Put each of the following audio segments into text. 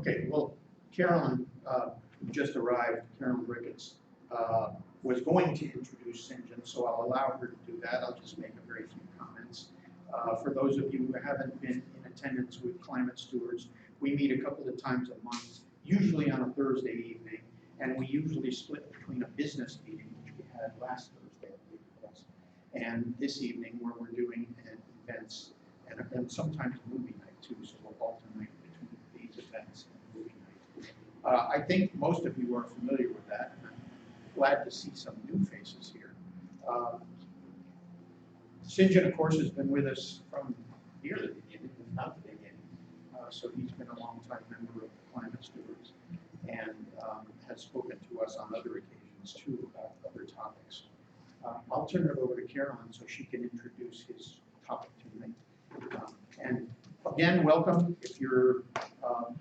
Okay, well, Carolyn, who just arrived, Carolyn Ricketts, was going to introduce St. John, so I'll allow her to do that. I'll just make a very few comments. For those of you who haven't been in attendance with Climate Stewards, we meet a couple of times a month, usually on a Thursday evening, and we usually split between a business meeting, which we had last Thursday, I believe it was, and this evening where we're doing events, and sometimes movie night too, so we'll alternate between these events and movie night. I think most of you are familiar with that. Glad to see some new faces here. St. John, of course, has been with us from near the beginning, if not the beginning. So he's been a long-time member of the Climate Stewards and has spoken to us on other occasions too about other topics. I'll turn it over to Carolyn so she can introduce his topic tonight. And again, welcome. If you're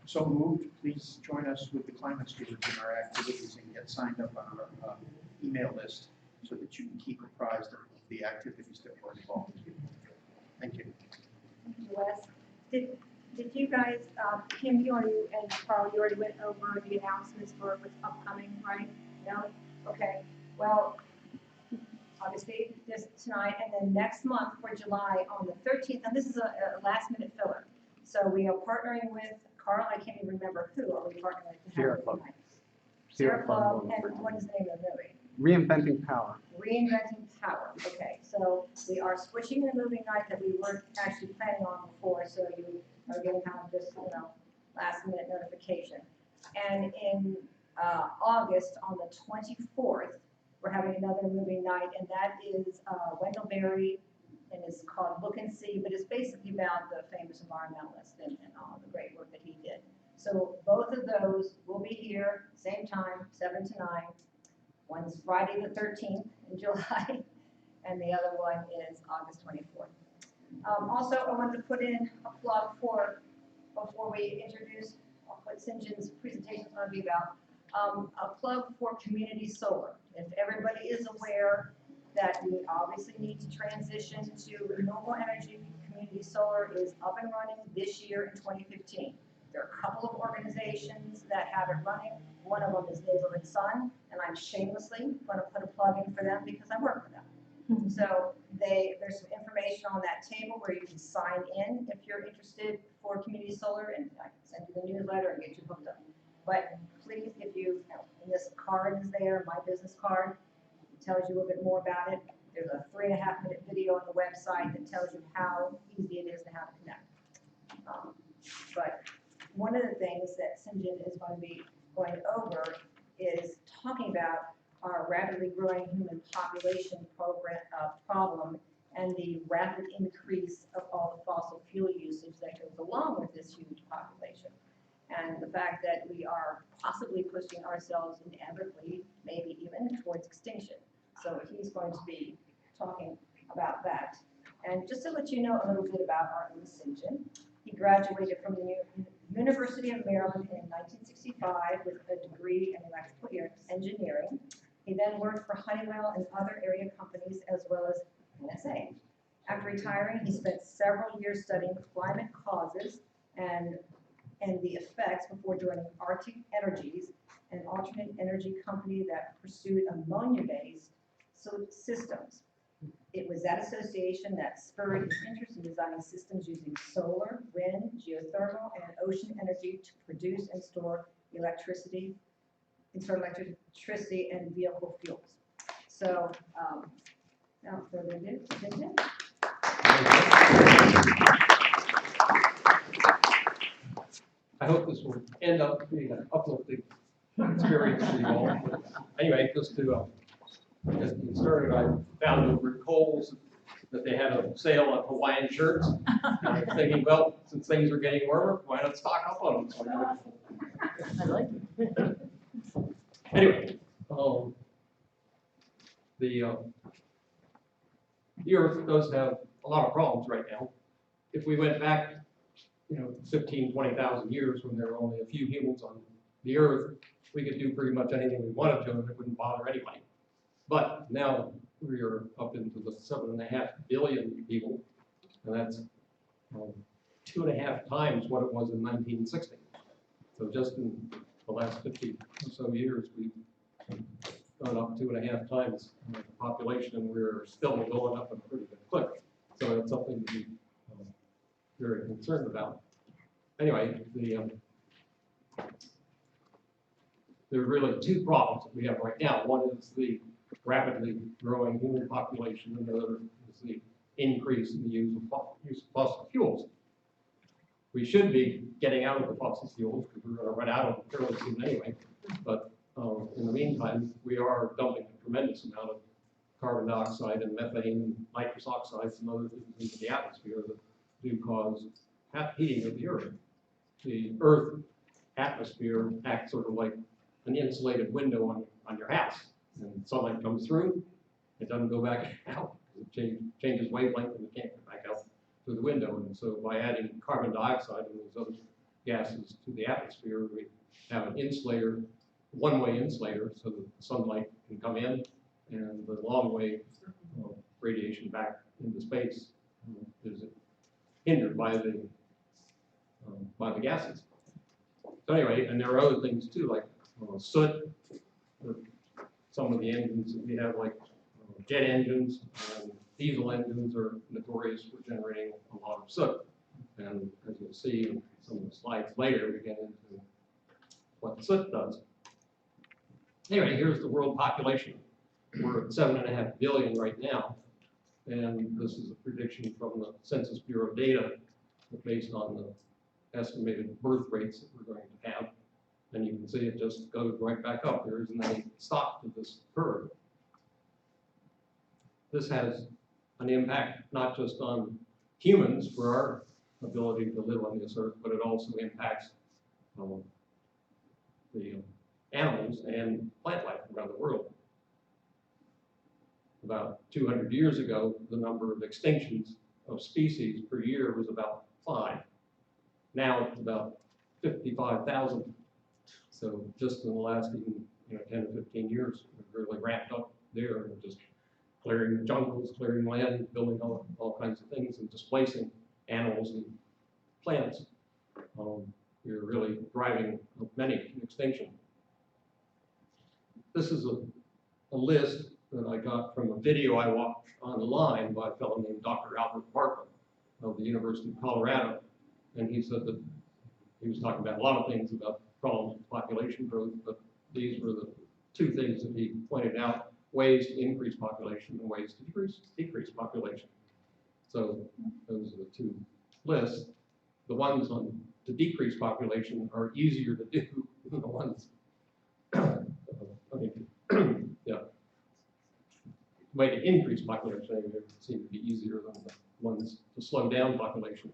so moved, please join us with the Climate Stewards in our activities and get signed up on our email list so that you can keep apprised of the activities that we're involved in. Thank you. Thank you, Wes. Did you guys, Kim, you and Carl, you already went over the announcements for what's upcoming, right? No? Okay. Well, obviously this tonight, and then next month for July on the 13th, and this is a last-minute filler. So we are partnering with Carl. I can't even remember who are we partnering with. Sierra Club. Sierra Club, and what is the name of the movie? Reinventing Power. Reinventing Power. Okay, so we are switching the movie night that we weren't actually planning on before, so you are getting kind of this, last-minute notification. And in August, on the 24th, we're having another movie night, and that is Wendell Berry, and it's called Look and See, but it's basically about the famous environmentalist and all the great work that he did. So both of those will be here, same time, 7 to 9. One's Friday the 13th in July, and the other one is August 24th. Also, I wanted to put in a plug before we introduce what St. John's presentation is going to be about, a plug for community solar. If everybody is aware that we obviously need to transition to renewable energy, community solar is up and running this year in 2015. There are a couple of organizations that have it running. One of them is Neighborhood Sun, and I'm shamelessly going to put a plug in for them because I work for them. So there's some information on that table where you can sign in if you're interested for community solar, and I can send you the newsletter and get you hooked up. But please, if and this card is there, my business card, it tells you a little bit more about it. There's a 3.5-minute video on the website that tells you how easy it is and how to connect. But one of the things that St. John is going to be going over is talking about our rapidly growing human population problem and the rapid increase of all the fossil fuel usage that goes along with this huge population. And the fact that we are possibly pushing ourselves inevitably, maybe even towards extinction. So he's going to be talking about that. And just to let you know a little bit about our own St. John, he graduated from the University of Maryland in 1965 with a degree in electrical engineering. He then worked for Honeywell and other area companies as well as NSA. After retiring, he spent several years studying climate causes and the effects before joining Arctic Energies, an alternate energy company that pursued ammonia-based systems. It was that association that spurred his interest in designing systems using solar, wind, geothermal, and ocean energy to produce and store electricity and vehicle fuels. So, without further ado, St. I hope this will end up being an uplifting experience for you all. But anyway, just to get started, I found over at Kohl's that they had a sale on Hawaiian shirts. And I was thinking, well, since things are getting warmer, why not stock up on them? So I like it. anyway, the Earth does have a lot of problems right now. If we went back 15, 20,000 years when there were only a few humans on the Earth, we could do pretty much anything we wanted to and it wouldn't bother anybody. But now we are up into the 7.5 billion people, and that's 2.5 times what it was in 1960. So just in the last 50 or so years, we've gone up 2.5 times the population, and we're still going up at a pretty good clip. So that's something to be very concerned about. Anyway, there are really two problems that we have right now. One is the rapidly growing human population, and the other is the increase in the use of fossil fuels. We should be getting out of the fossil fuels because we're going to run out of them fairly soon anyway. But in the meantime, we are dumping a tremendous amount of carbon dioxide and methane and nitrous oxides and other things into the atmosphere that do cause heating of the Earth. The Earth atmosphere acts sort of like an insulated window on your house. And sunlight comes through, it doesn't go back out. It changes wavelength and it can't get back out through the window. And so by adding carbon dioxide and those other gases to the atmosphere, we have an insulator, one-way insulator, so that the sunlight can come in and the long-way radiation back into space is hindered by the gases. So anyway, and there are other things too, like soot. Some of the engines that we have, like jet engines and diesel engines, are notorious for generating a lot of soot. And as you'll see in some of the slides later, we get into what the soot does. Anyway, here's the world population. We're at 7.5 billion right now. And this is a prediction from the Census Bureau data based on the estimated birth rates that we're going to have. And you can see it just goes right back up. There isn't any stop to this curve. This has an impact not just on humans for our ability to live on this earth, but it also impacts the animals and plant life around the world. About 200 years ago, the number of extinctions of species per year was about 5. Now it's about 55,000. So just in the last 10 to 15 years, we've really ramped up there, and just clearing jungles, clearing land, building all kinds of things, and displacing animals and plants. We're really driving many to extinction. This is a list that I got from a video I watched online by a fellow named Dr. Albert Bartlett of the University of Colorado. And he said that he was talking about a lot of things about problems with population growth, but these were the two things that he pointed out: ways to increase population and ways to decrease population. So those are the two lists. The ones on to decrease population are easier to do than the ones, yeah. The way to increase population seem to be easier than the ones to slow down population.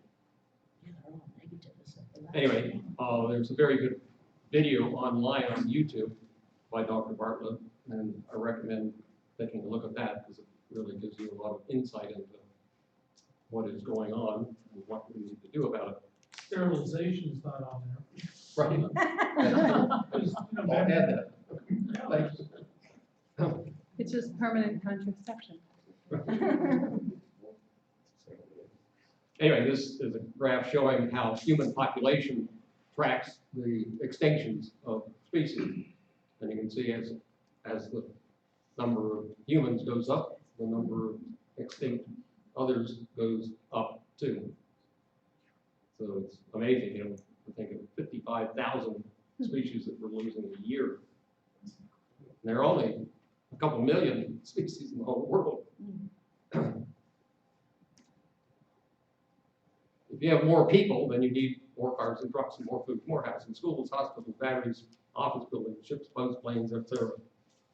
Anyway, there's a very good video online on YouTube by Dr. Bartlett, and I recommend taking a look at that because it really gives you a lot of insight into what is going on and what we need to do about it. Sterilization's not on there. Right. I'll add that. Thanks. It's just permanent contraception. Anyway, this is a graph showing how human population tracks the extinctions of species. And you can see as the number of humans goes up, the number of extinct others goes up too. So it's amazing, I think of 55,000 species that we're losing a year. And there are only a couple million species in the whole world. If you have more people, then you need more cars and trucks and more food, more houses, schools, hospitals, batteries, office buildings, ships, boats, planes, etc.,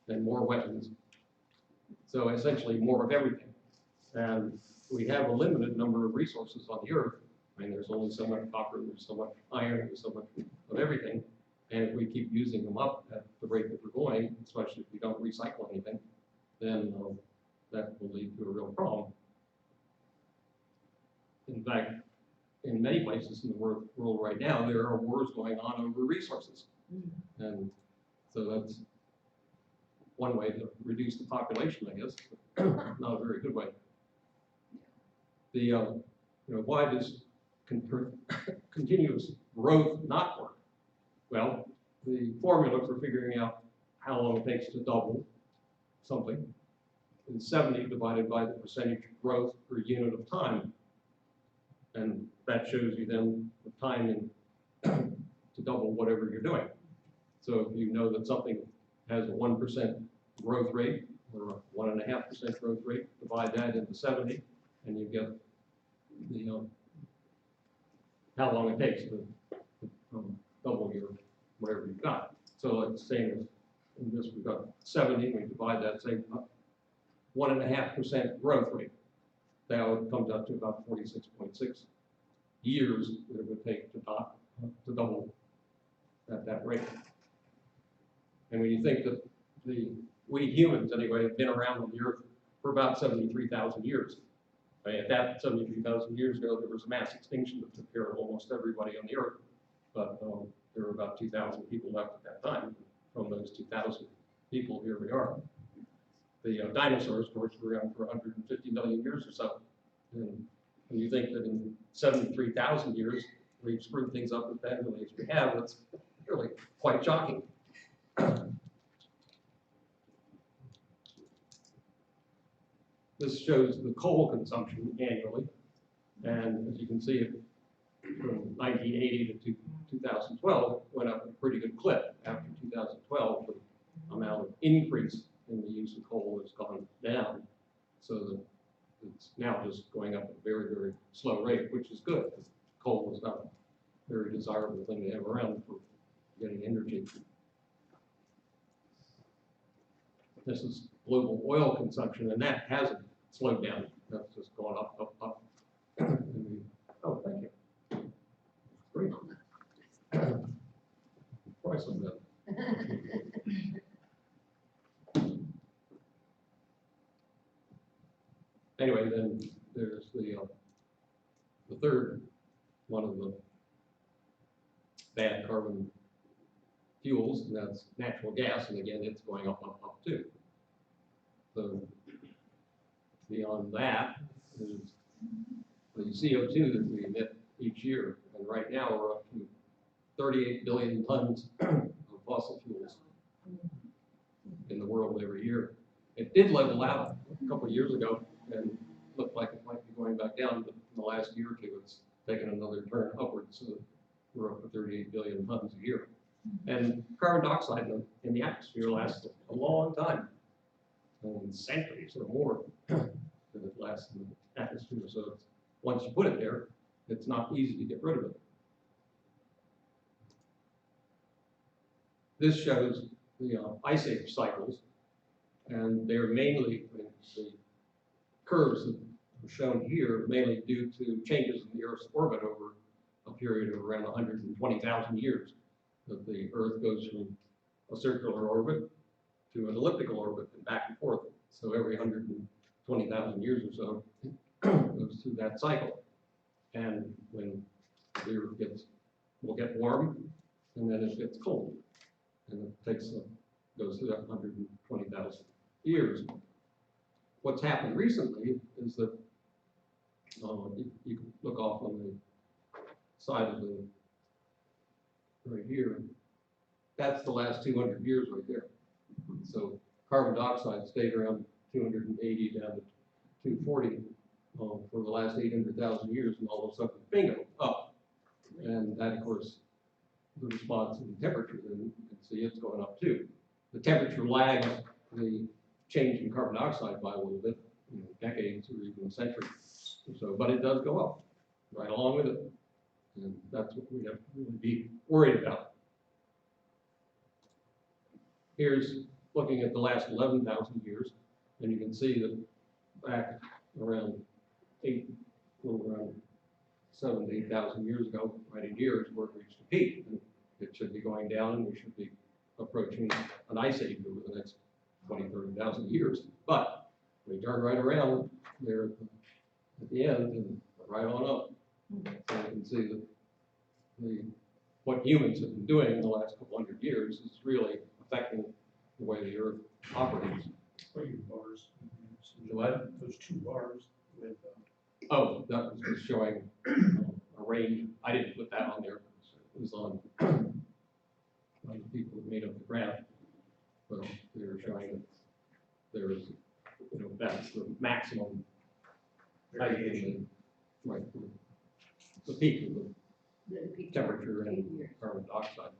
and more weapons. So essentially more of everything. And we have a limited number of resources on the earth. I mean, there's only so much copper, there's so much iron, there's so much of everything. And if we keep using them up at the rate that we're going, especially if we don't recycle anything, then that will lead to a real problem. In fact, in many places in the world right now, there are wars going on over resources. And so that's one way to reduce the population, I guess, but not a very good way. Why does continuous growth not work? the formula for figuring out how long it takes to double something is 70 divided by the percentage growth per unit of time. And that shows you then the time in to double whatever you're doing. So if you know that something has a 1% growth rate or a 1.5% growth rate, divide that into 70, and you get the how long it takes to double your whatever you've got. So it's saying in this we've got 70, we divide that, say 1.5% growth rate. That comes out to about 46.6 years that it would take to double at that rate. And when you think that we humans anyway have been around on the earth for about 73,000 years. I mean, at that 73,000 years ago, there was a mass extinction that took care of almost everybody on the earth. But there were about 2,000 people left at that time. From those 2,000 people, here we are. The dinosaurs, of course, were around for 150 million years or so. And when you think that in 73,000 years, we've screwed things up as badly as we have, that's really quite shocking. This shows the coal consumption annually. And as you can see, from 1980 to 2012, went up a pretty good clip. After 2012, the amount of increase in the use of coal has gone down. So that it's now just going up at a very, very slow rate, which is good. Coal is not a very desirable thing to have around for getting energy. This is global oil consumption, and that hasn't slowed down. That's just gone up, up, up. Oh, thank you. Great. Price on that. Anyway, then there's the third one of the bad carbon fuels, and that's natural gas, and again, it's going up, up, up too. So beyond that is the CO2 that we emit each year, and right now we're up to 38 billion tons of fossil fuels in the world every year. It did level out a couple of years ago and looked like it might be going back down, but in the last year or two it's taken another turn upwards, so we're up to 38 billion tons a year. And carbon dioxide in the atmosphere lasts a long time, centuries or more than it lasts in the atmosphere. So it's, once you put it there, it's not easy to get rid of it. This shows the ice age cycles, and they're mainly, the curves that are shown here, mainly due to changes in the Earth's orbit over a period of around 120,000 years. That the Earth goes from a circular orbit to an elliptical orbit and back and forth. So every 120,000 years or so goes through that cycle. And when the Earth will get warm, and then it gets cold. And it goes through that 120,000 years. What's happened recently is that you can look off on the side of the right here. That's the last 200 years right there. So carbon dioxide stayed around 280 down to 240 for the last 800,000 years, and all of a sudden, bingo, up. And that, of course, the response to the temperature, then you can see it's going up too. The temperature lags the change in carbon dioxide by a little bit, decades or even a century or so, but it does go up right along with it. And that's what we have to really be worried about. Here's looking at the last 11,000 years, and you can see that back around 7,000 to 8,000 years ago, right in here is where it reached a peak. And it should be going down, and we should be approaching an ice age over the next 20, 30,000 years. But we turn right around there at the end and right on up. So you can see that what humans have been doing in the last couple hundred years is really affecting the way the Earth operates. Bars. What? Those two bars with. Oh, that was just showing a range. I didn't put that on there. It was on the people made up the graph, but they were showing that there's, that's the maximum height in the, right, the peak of the temperature and carbon dioxide.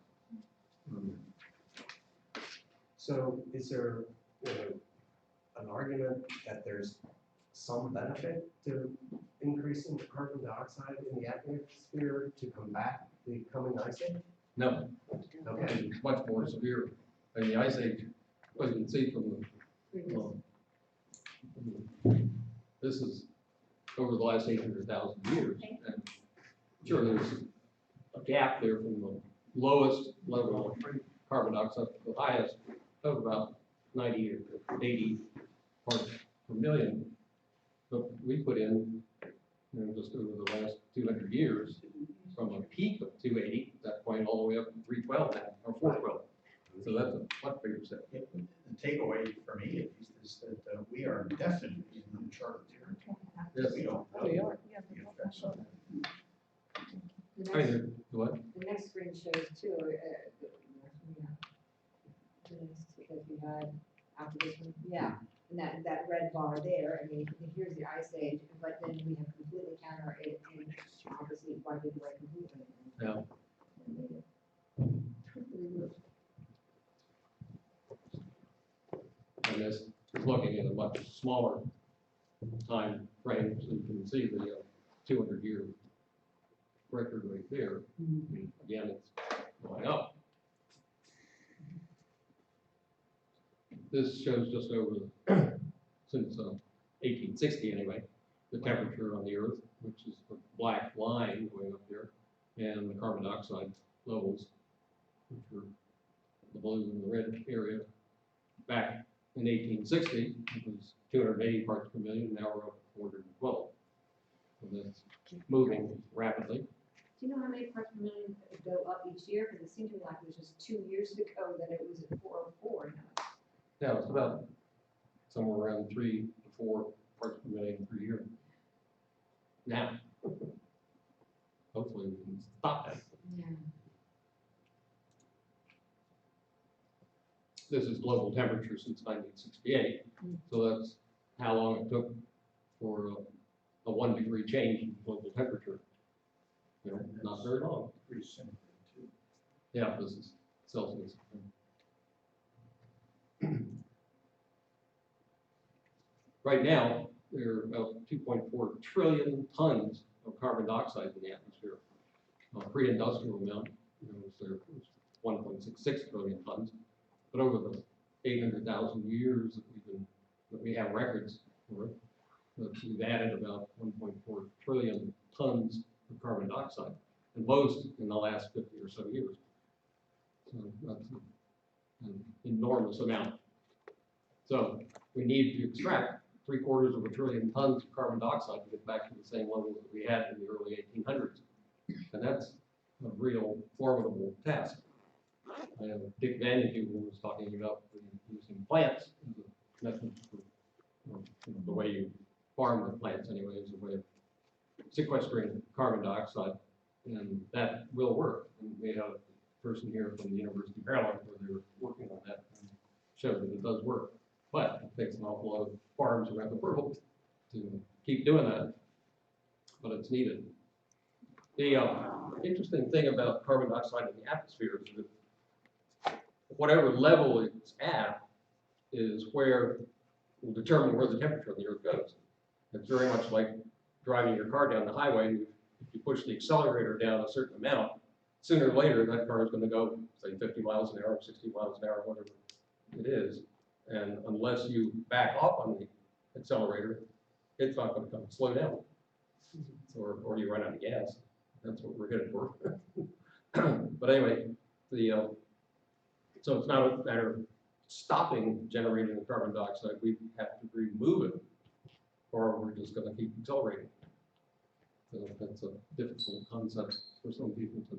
So is there, an argument that there's some benefit to increasing the carbon dioxide in the atmosphere to combat the coming ice age? No, Okay, it's much more severe. And the ice age, as you can see from the, this is over the last 800,000 years. And sure, there's a gap there from the lowest level of carbon dioxide to the highest of about 90 or 80 parts per million. But we put in, just over the last 200 years, from a peak of 280 at that point all the way up to 312 now, or 412. So that's a much bigger set. The takeaway for me at least is that we are definitely in uncharted territory. Yes. We don't know We are, yeah. the effects of it. The I mean, next, what? the next screen shows too, because we had, after this one, yeah, and that red bar there, I mean, here's the ice age, but then we have completely counter it and obviously wiped it away completely. Yeah. And this is looking at a much smaller time frame, so you can see the 200-year record right there. And again, it's going up. This shows just over, since 1860 anyway, the temperature on the Earth, which is the black line going up there, and the carbon dioxide levels, which are the blue and the red area. Back in 1860, it was 280 parts per million, now we're up to 412. So that's moving rapidly. Do you know how many parts per million go up each year? Because it seemed to me like it was just 2 years ago that it was at 404. Now Now it's about somewhere around 3 to 4 parts per million per year. Now, hopefully we can stop that. yeah. This is global temperature since 1968, so that's how long it took for a 1 degree change in global temperature. Not very long. Pretty simple too. Yeah, this is Celsius. Right now, there are about 2.4 trillion tons of carbon dioxide in the atmosphere. Pre-industrial amount, there was 1.66 trillion tons. But over the 800,000 years that we have records for, we've added about 1.4 trillion tons of carbon dioxide, and most in the last 50 or so years. So that's an enormous amount. So we need to extract 750 billion tons of carbon dioxide to get back to the same levels that we had in the early 1800s. And that's a real formidable task. Dick Van was talking about using plants as a method for the way you farm the plants anyway, as a way of sequestering carbon dioxide, and that will work. And we had a person here from the University of Maryland where they were working on that and showed that it does work. But it takes an awful lot of farms around the world to keep doing that, but it's needed. The interesting thing about carbon dioxide in the atmosphere is that whatever level it's at is where will determine where the temperature of the Earth goes. It's very much like driving your car down the highway. If you push the accelerator down a certain amount, sooner or later that car is going to go, say, 50 miles an hour, 60 miles an hour, whatever it is. And unless you back off on the accelerator, it's not going to come slow down. Or you run out of gas. That's what we're headed for. But anyway, so it's not a matter of stopping generating the carbon dioxide. We have to remove it, or we're just going to keep accelerating. So that's a difficult concept for some people to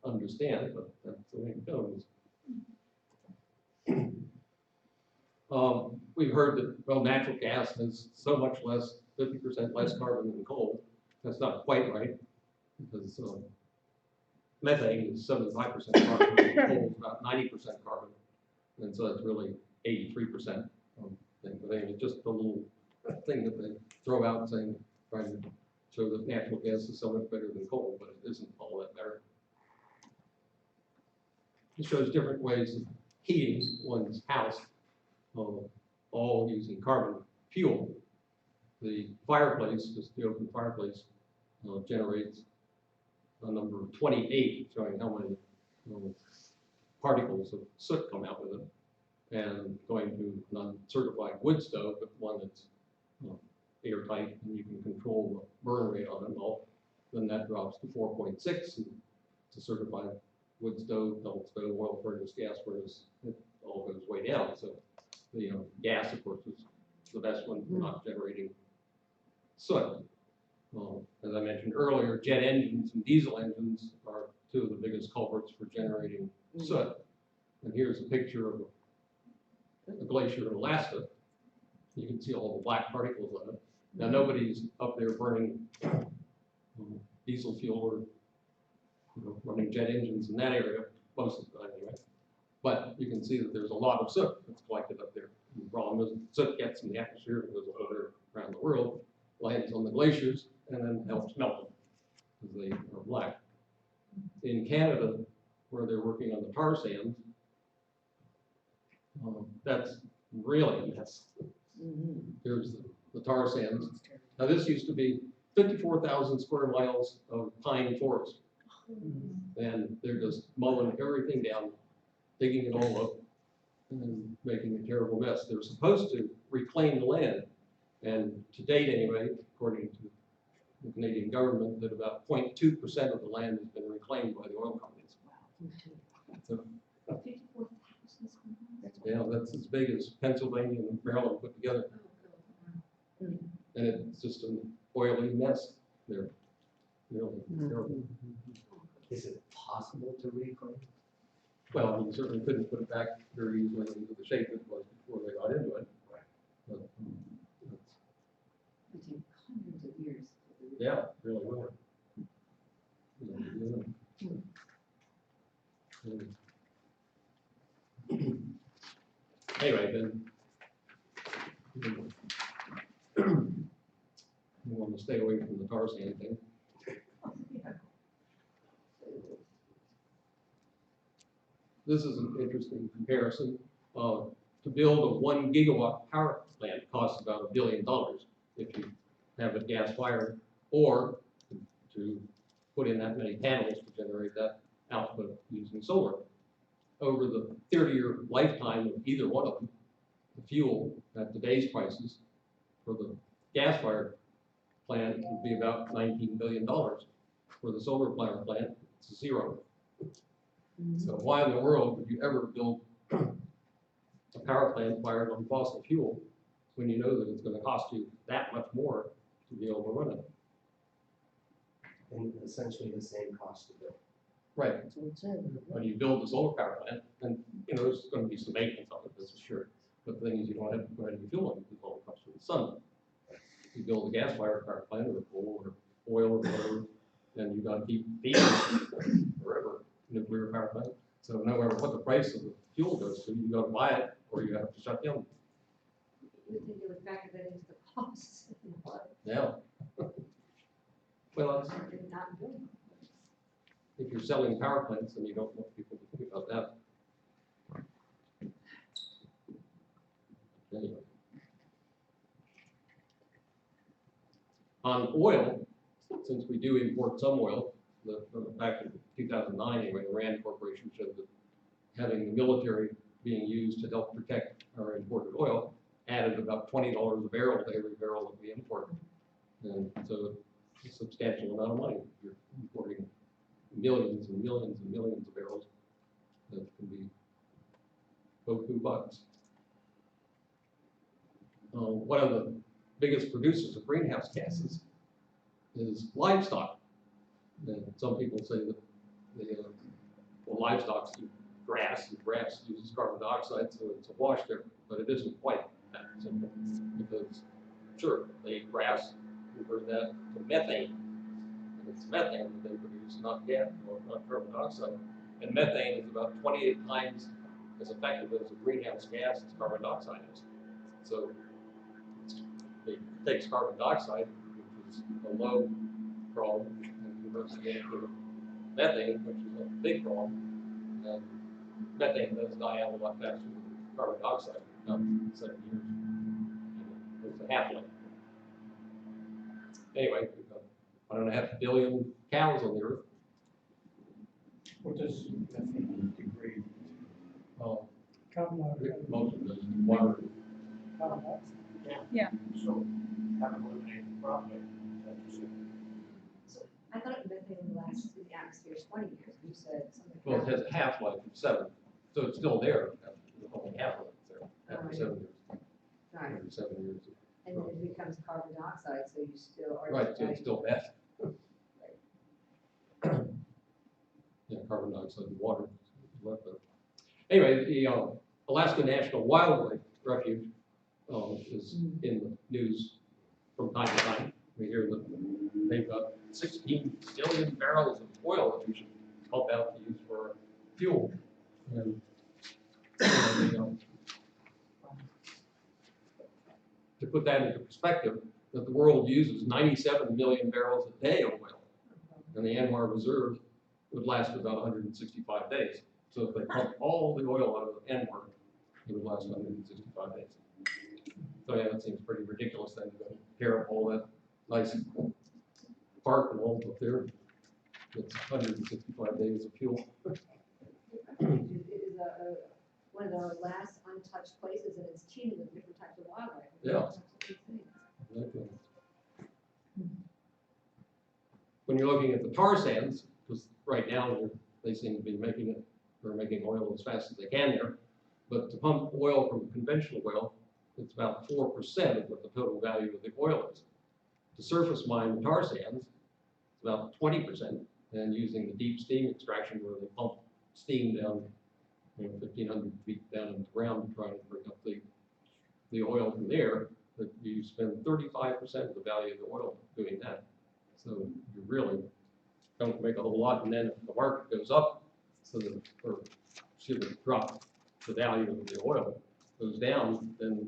understand, but that's the way it goes. We've heard that, well, natural gas has so much less, 50% less carbon than coal. That's not quite right, because methane is 75% carbon, and coal is about 90% carbon. And so it's really 83% thing. But anyway, just a little thing that they throw out saying, trying to show that natural gas is so much better than coal, but it isn't all that better. It shows different ways of heating one's house, all using carbon fuel. The fireplace, just the open fireplace, generates a number of 28, showing how many particles of soot come out with it. And going to an uncertified wood stove, but one that's airtight and you can control the burn rate on it all, then that drops to 4.6. And it's a certified wood stove, double stove, oil furnace, gas furnace, it all goes way down. So the gas, of course, is the best one for not generating soot. As I mentioned earlier, jet engines and diesel engines are two of the biggest culprits for generating soot. And here's a picture of a glacier in Alaska. You can see all the black particles on it. Now nobody's up there burning diesel fuel or running jet engines in that area, most of the time anyway. But you can see that there's a lot of soot that's collected up there. And the problem is soot gets in the atmosphere, it goes all around the world, lands on the glaciers, and then helps melt them because they are black. In Canada, where they're working on the tar sands, that's really a mess. Here's the tar sands. Now this used to be 54,000 square miles of pine forest. And they're just mowing everything down, digging it all up, and making a terrible mess. They're supposed to reclaim the land. And to date anyway, according to the Canadian government, that about 0.2% of the land has been reclaimed by the oil companies. So, yeah, that's as big as Pennsylvania and Maryland put together. And it's just an oily mess there. Really terrible. Is it possible to reclaim? Well, you certainly couldn't put it back very easily into the shape it was before they got into it. But, It took hundreds of years. yeah, really will. Anyway, then we want to stay away from the tar sand thing. This is an interesting comparison. To build a 1 gigawatt power plant costs about $1 billion if you have it gas fired, or to put in that many panels to generate that output using solar. Over the 30-year lifetime of either one of them, the fuel at today's prices for the gas-fired plant would be about $19 billion. For the solar power plant, it's zero. So why in the world would you ever build a power plant fired on fossil fuel when you know that it's going to cost you that much more to be able to run it? And essentially the same cost to build. Right. When you build the solar power plant, and there's going to be some maintenance on it, that's for sure. But the thing is, you don't have to go ahead and fuel it because it all comes from the sun. You build a gas-fired power plant or coal or oil or whatever, then you got to keep feeding it forever. Nuclear power plant. So no matter what the price of the fuel goes to, you got to buy it or you have to shut down. You would think it would factor that into the costs. Yeah. Well, it's, Not doing if you're selling power plants, then you don't want people to think about that. Anyway. On oil, since we do import some oil, back in 2009 anyway, the RAND Corporation showed that having the military being used to help protect our imported oil added about $20 a barrel to every barrel that we import. And so it's a substantial amount of money. You're importing millions and millions and millions of barrels that can be beaucoup bucks. One of the biggest producers of greenhouse gases is livestock. And some people say that livestock eat grass, and grass uses carbon dioxide, so it's a wash there, but it isn't quite that simple. Because, sure, they eat grass, convert that to methane, and it's methane that they produce, not gas, or not carbon dioxide. And methane is about 28 times as effective as a greenhouse gas as carbon dioxide is. So it takes carbon dioxide, which is a low problem, and converts it into methane, which is a big problem. And methane does die out a lot faster than carbon dioxide, about 7 years. It's a half-life. Anyway, we've got 1.5 billion cows on the earth. What does methane degrade? Most of it is water. So, haven't eliminated the problem, like you said. I thought methane lasts in the atmosphere 20 years, you said something. Well, it has a half-life of 7, so it's still there. It's only half-life there after 7 years. Right, After 7 years. and then it becomes carbon dioxide, so you still are. Right, so it's still meth. Yeah, carbon dioxide and water. Left there. Anyway, the Alaska National Wildlife Refuge is in the news from time to time. We hear that they've got 16 billion barrels of oil that we should pump out to use for fuel. And to put that into perspective, that the world uses 97 million barrels a day of oil, and the ANWR reserve would last about 165 days. So if they pump all the oil out of the ANWR, it would last 165 days. So yeah, that seems pretty ridiculous then to tear up all that nice park and all up there. It's 165 days of fuel. It is one of the last untouched places, and it's teeming with different types of wildlife. Yeah. When you're looking at the tar sands, because right now they seem to be making oil as fast as they can there, but to pump oil from conventional oil, it's about 4% of what the total value of the oil is. To surface mine the tar sands, it's about 20%, and using the deep steam extraction where they pump steam down 1,500 feet down in the ground to try to bring up the oil from there, that you spend 35% of the value of the oil doing that. So you really don't make a whole lot, and then if the market goes up, so that, or should it drop the value of the oil goes down, then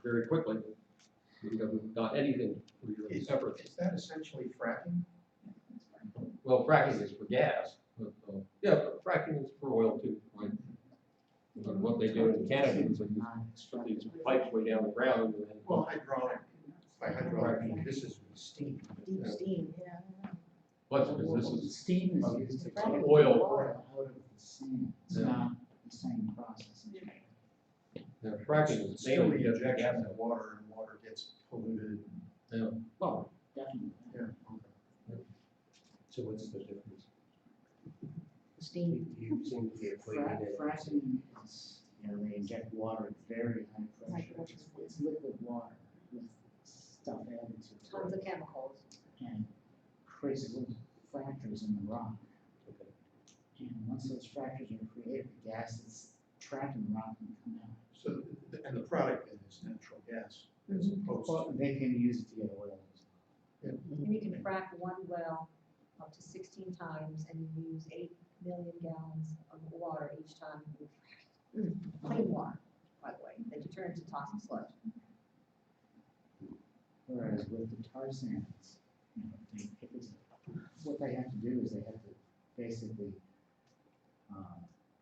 very quickly you haven't got anything for your efforts. Is that essentially fracking? Well, fracking is for gas, but yeah, but fracking is for oil too, right? What they do in Canada is they put these pipes way down the ground and then. Well, by hydraulic, this is steam. Deep steam, yeah. What's, because this is Steam is used to take oil. oil out of the sand. It's Yeah. not the same process. Yeah, fracking is Still mainly the to get the gas injection out. of water, and water gets polluted. Yeah. Well, definitely. So what's the difference? Steam, You seem to be equating it. fracking is, they inject water at very high pressure. It's liquid water with stuff added to it. Tons of chemicals. And creates little fractures in the rock. And once those fractures are created, the gas that's trapped in the rock can come out. So, and the product then is natural gas, as opposed Well, to. they can use it to get oil. And you can frack one well up to 16 times, and you use 8 million gallons of water each time you frack. Clean water, by the way, that you turn into toxic sludge. Whereas with the tar sands, what they have to do is they have to basically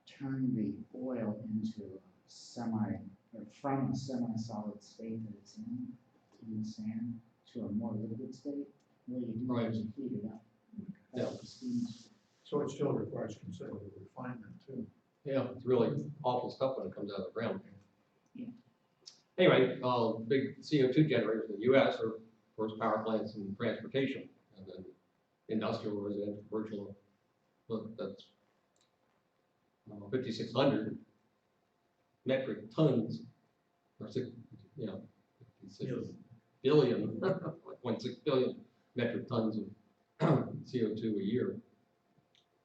turn the oil into from a semi-solid state that it's in the sand, to a more liquid state. What you do Right. is you heat it up. Yeah. That's what the steam's So it still requires considerable refinement too. Yeah, it's really awful stuff when it comes out of the ground. Yeah. Anyway, big CO2 generators in the US are, of course, power plants and transportation, and then industrial, residential, commercial, but that's 5,600 metric tons, or 56 billion, 1.6 billion metric tons of CO2 a year.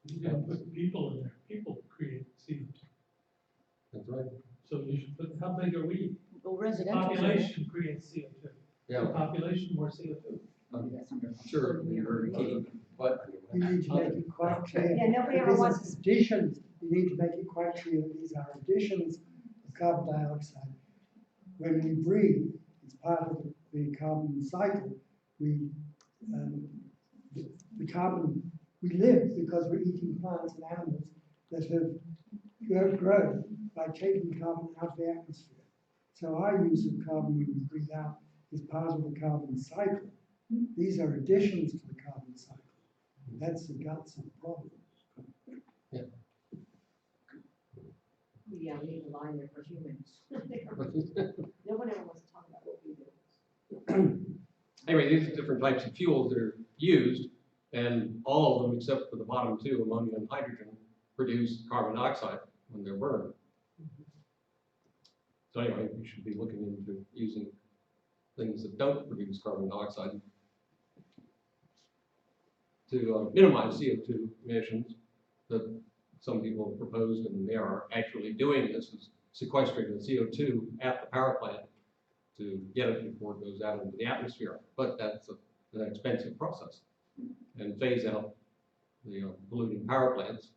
You can put people in there, people create CO2. That's right. So you should put, how big are we? Well, residential. Population creates CO2. Yeah, Population more CO2. I'm sure it'd be very key, but You need to make it quite clear. Yeah, nobody ever Because wants it's additions, you need to make it quite clear that these are additions of carbon dioxide. When we breathe, it's part of the carbon cycle. The carbon, we live because we're eating plants and animals that have grown by taking carbon out of the atmosphere. So our use of carbon when we breathe out is part of the carbon cycle. These are additions to the carbon cycle. That's the guts of the problem. Yeah, leave a line there for humans. Nobody ever wants to talk about what we do. Anyway, these are different types of fuels that are used, and all of them, except for the bottom two, ammonia and hydrogen, produce carbon dioxide when they're burned. So anyway, we should be looking into using things that don't produce carbon dioxide to minimize CO2 emissions that some people have proposed, and they are actually doing this, is sequestering the CO2 at the power plant to get it before it goes out into the atmosphere. But that's an expensive process, and phase out the polluting power plants.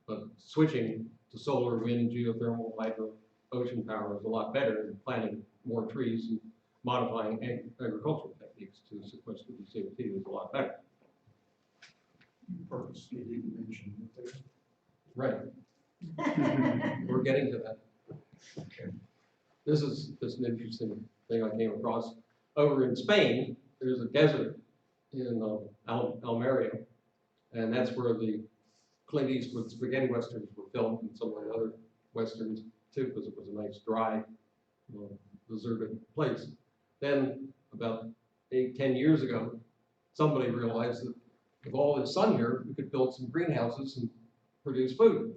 But switching to solar, wind, geothermal, hydro, ocean power is a lot better than planting more trees and modifying agricultural techniques to sequester the CO2 is a lot better. Purposely didn't mention nuclear. Right. We're getting to that. Okay. This is an interesting thing I came across. Over in Spain, there's a desert in Almeria, and that's where the Clint Eastwood spaghetti westerns were filmed, and some of the other westerns too, because it was a nice dry, deserted place. Then about 8-10 years ago, somebody realized that with all this sun here, we could build some greenhouses and produce food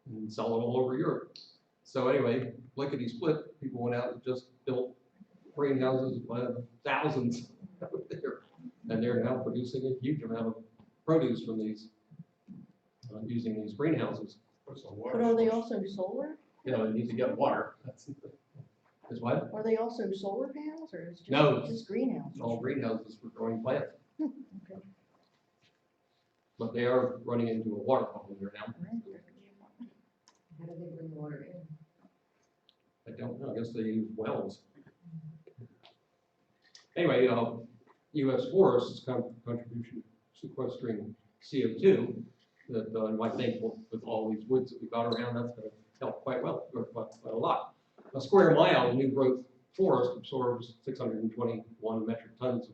and sell it all over Europe. So anyway, lickety split, people went out and just built greenhouses by thousands over there, and they're now producing a huge amount of produce from these, using these greenhouses. But are they also solar? You know, they need to get water. Is what? Are they also solar panels or is it No. just greenhouse? All greenhouses for growing plants. Okay. But they are running into a water problem there now. How do they bring water in? I don't know, I guess they use wells. Anyway, U.S. forests contribution sequestering CO2 that you might think, well, with all these woods that we got around, that's going to help quite well, or quite a lot. A square mile of new growth forest absorbs 621 metric tons of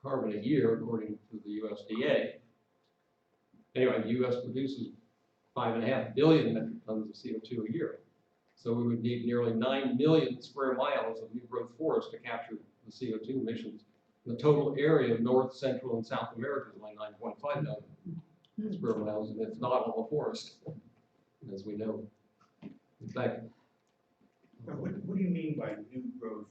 carbon a year, according to the USDA. Anyway, the U.S. produces 5.5 billion metric tons of CO2 a year. So we would need nearly 9 million square miles of new growth forest to capture the CO2 emissions. The total area of North, Central, and South America is only 9.5 million square miles, and it's not all forest, as we know. In fact, Now, what do you mean by new growth?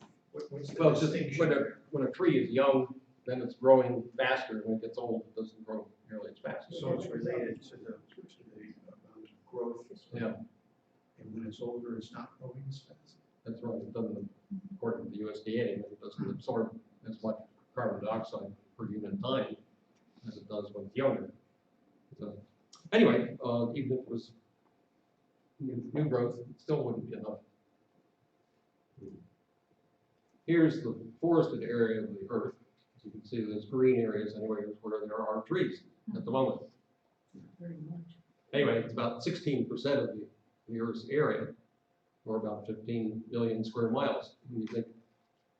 What's the well, just distinction? when a tree is young, then it's growing faster. When it gets old, it doesn't grow nearly as fast. So it's related to the amount of growth. Yeah, And when it's older, it's not growing as fast. that's right. It doesn't, according to the USDA, it doesn't absorb as much carbon dioxide per unit of time as it does when it's younger. So, anyway, even if it was new growth, it still wouldn't be enough. Here's the forested area of the earth. As you can see, those green areas anyway is where there are trees at the moment. Very much. Anyway, it's about 16% of the Earth's area, or about 15 million square miles. When you think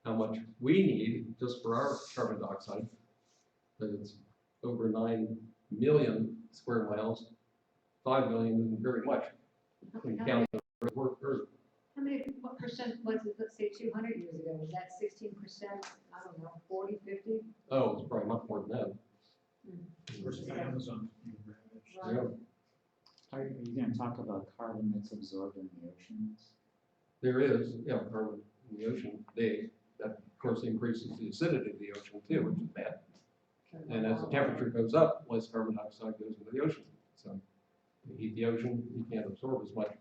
how much we need just for our carbon dioxide, that it's over 9 million square miles. 5 million isn't very much when you count the Earth. How many, what percent was it, let's say 200 years ago, was that 16%, I don't know, 40, 50? Oh, it's probably much more than that. Of course, the Amazon being ravaged. Right. Yeah. Are you gonna talk about carbon that's absorbed in the oceans? There is, yeah, carbon in the ocean. That of course increases the acidity of the ocean too, which is bad. And as the temperature goes up, less carbon dioxide goes into the ocean. So you heat the ocean, you can't absorb as much.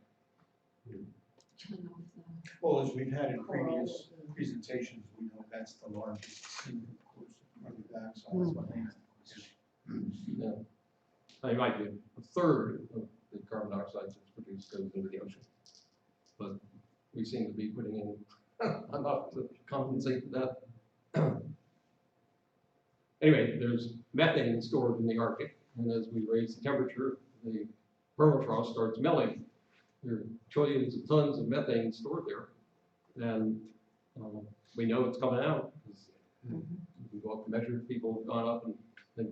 Well, as we've had in previous presentations, we know that's the largest single source of carbon dioxide. Yeah. I might be a third of the carbon dioxide that's produced goes into the ocean. But we seem to be putting in enough to compensate for that. Anyway, there's methane stored in the Arctic, and as we raise the temperature, the permafrost starts melting. There are trillions of tons of methane stored there, and we know it's coming out. You can go up and measure. People have gone up and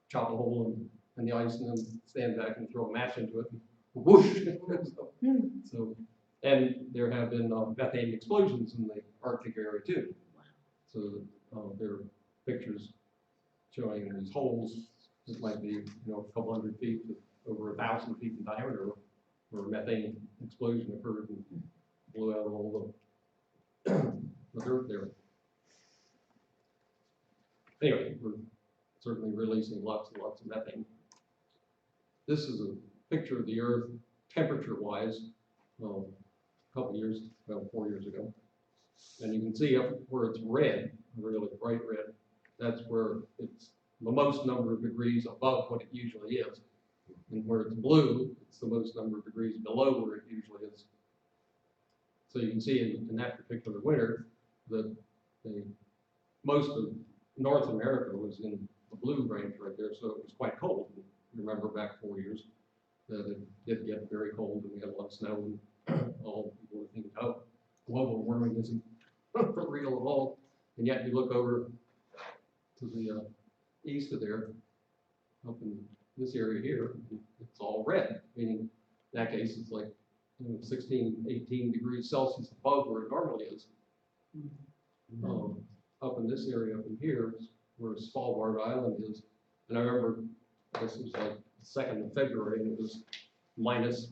chop a hole in the ice and then stand back and throw a match into it, and whoosh. So, and there have been methane explosions in the Arctic area too. So there are pictures showing these holes. This might be, a couple hundred feet to over 1,000 feet in diameter, where a methane explosion occurred and blew out all the dirt there. Anyway, we're certainly releasing lots and lots of methane. This is a picture of the Earth temperature-wise, a couple years, about 4 years ago. And you can see up where it's red, really bright red, that's where it's the most number of degrees above what it usually is. And where it's blue, it's the most number of degrees below where it usually is. So you can see in that particular winter that most of North America was in the blue range right there, so it was quite cold. Remember back 4 years that it did get very cold and we had a lot of snow and all people were thinking, oh, global warming isn't for real at all. And yet you look over to the east of there, up in this area here, it's all red, meaning in that case it's like 16, 18 degrees Celsius above where it normally is. Up in this area up in here is where Svalbard Island is. And I remember this was like the 2nd of February and it was minus,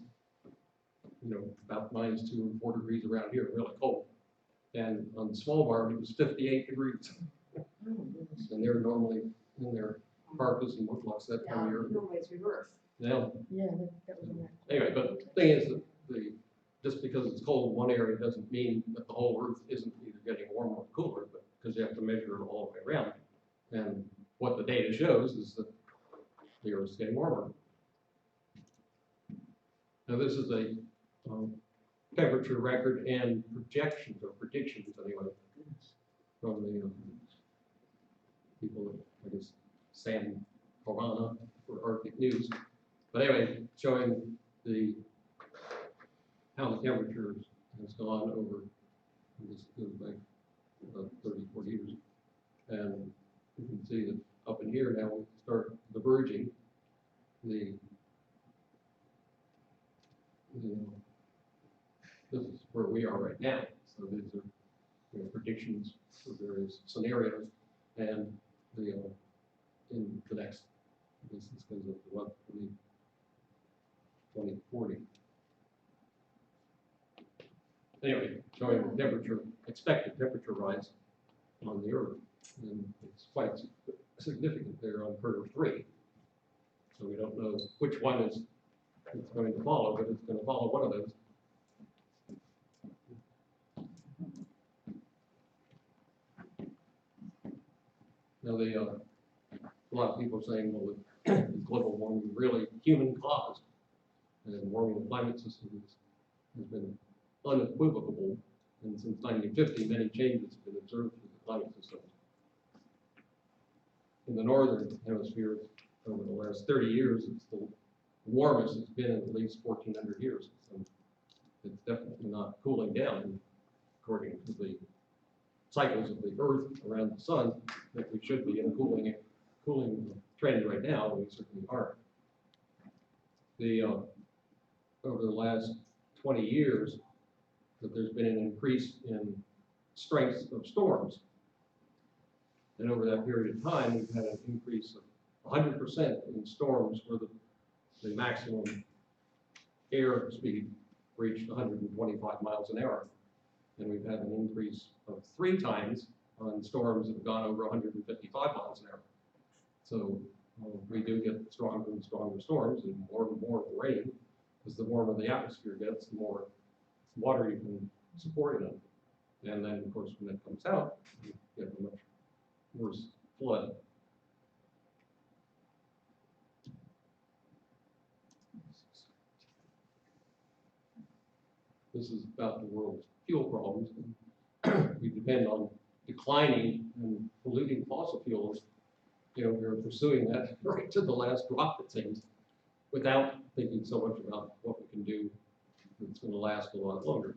about -2 or 4 degrees around here, really cold. And on Svalbard it was 58 degrees. And they're normally in their carcass and woodblocks that time of year. Normally it's reversed. Yeah. Yeah, that was in there. Anyway, but the thing is that just because it's cold in one area doesn't mean that the whole Earth isn't either getting warmer or cooler, but because you have to measure it all the way around. And what the data shows is that the Earth's getting warmer. Now this is a temperature record and projections or predictions anyway from the people at, I guess, Sam Corona for Arctic News. But anyway, showing how the temperature has gone over, this goes back about 30, 40 years. And you can see that up in here now we start diverging this is where we are right now. So these are predictions for various scenarios, and in the next, this goes up to what, 2040. Anyway, showing the temperature, expected temperature rise on the Earth, and it's quite significant there on curve 3. So we don't know which one it's going to follow, but it's going to follow one of those. Now, a lot of people are saying, well, is global warming really human caused? And warming the climate system has been unequivocal, and since 1950, many changes have been observed to the climate system. In the northern hemisphere, over the last 30 years, it's the warmest it's been in at least 1,400 years. So it's definitely not cooling down, according to the cycles of the Earth around the sun, that we should be in a cooling trend right now, and we certainly aren't. Over the last 20 years, that there's been an increase in strength of storms. And over that period of time, we've had an increase of 100% in storms where the maximum air speed reached 125 miles an hour. And we've had an increase of 3 times on storms that have gone over 155 miles an hour. So we do get stronger and stronger storms and more rain. As the warmer the atmosphere gets, the more water you can support it in. And then, of course, when it comes out, you get a much worse flood. This is about the world's fuel problems. We depend on declining and polluting fossil fuels. You know, we're pursuing that right to the last drop, it seems, without thinking so much about what we can do that's going to last a lot longer.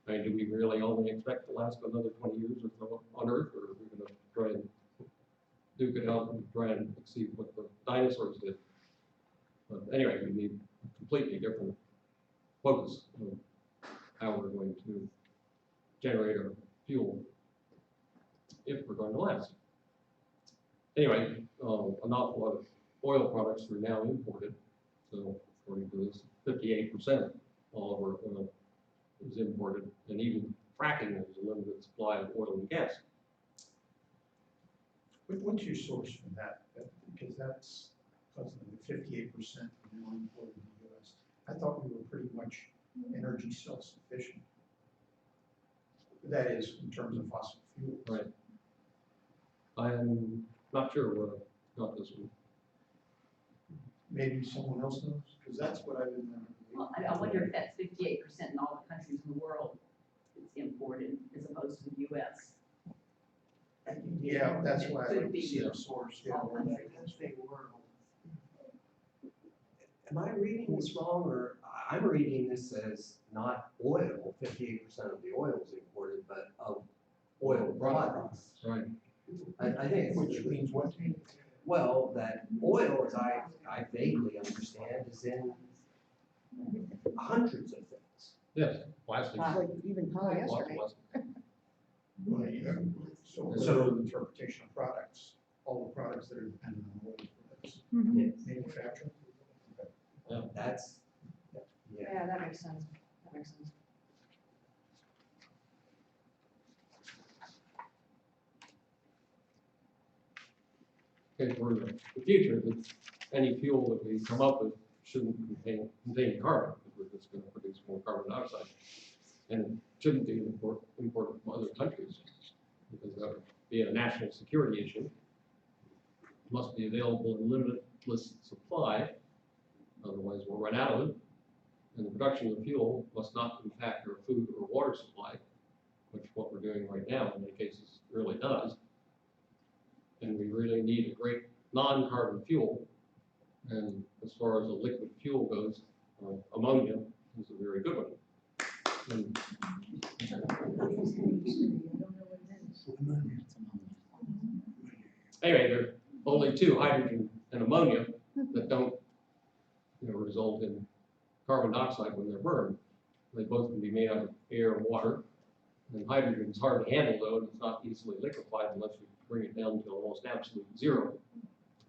I mean, do we really only expect to last another 20 years or so on Earth, or are we going to try and duke it out and try and exceed what the dinosaurs did? But anyway, we need a completely different focus on how we're going to generate our fuel if we're going to last. Anyway, an awful lot of oil products are now imported. So according to this, 58% all of our oil is imported, and even fracking is a limited supply of oil and gas. What's your source for that? Because that's, because of the 58% now imported in the US. I thought we were pretty much energy self-sufficient. That is, in terms of fossil fuels. Right. I'm not sure where I got this one. Maybe someone else knows, because that's what I remember. Well, I wonder if that's 58% in all the countries in the world is imported as opposed to the US. Yeah, that's why I Could like to be see the source. Yeah. all countries. Am I reading this wrong, or I'm reading this as not oil, 58% of the oil is imported, but of oil products. Right. I think, Which means what? well, that oil, as I vaguely understand, is in hundreds of things. Yes, plastics. Like even Lots of polyester. plastic. Well, yeah. So, interpretation of products, all the products that are dependent on oil products, Mhm. manufacturing. That's, yeah. Yeah, that makes sense. That makes sense. Okay, for the future, that any fuel that we come up with shouldn't contain carbon, because we're just going to produce more carbon dioxide. And it shouldn't be imported from other countries, because that would be a national security issue. It must be available in limitless supply, otherwise we'll run out of it. And the production of fuel must not impact our food or water supply, which what we're doing right now in many cases really does. And we really need a great non-carbon fuel. And as far as a liquid fuel goes, ammonia is a very good one. And anyway, there are only two, hydrogen and ammonia, that don't result in carbon dioxide when they're burned. They both can be made out of air and water. And hydrogen is hard to handle, though, and it's not easily liquefied unless we bring it down to almost absolute zero.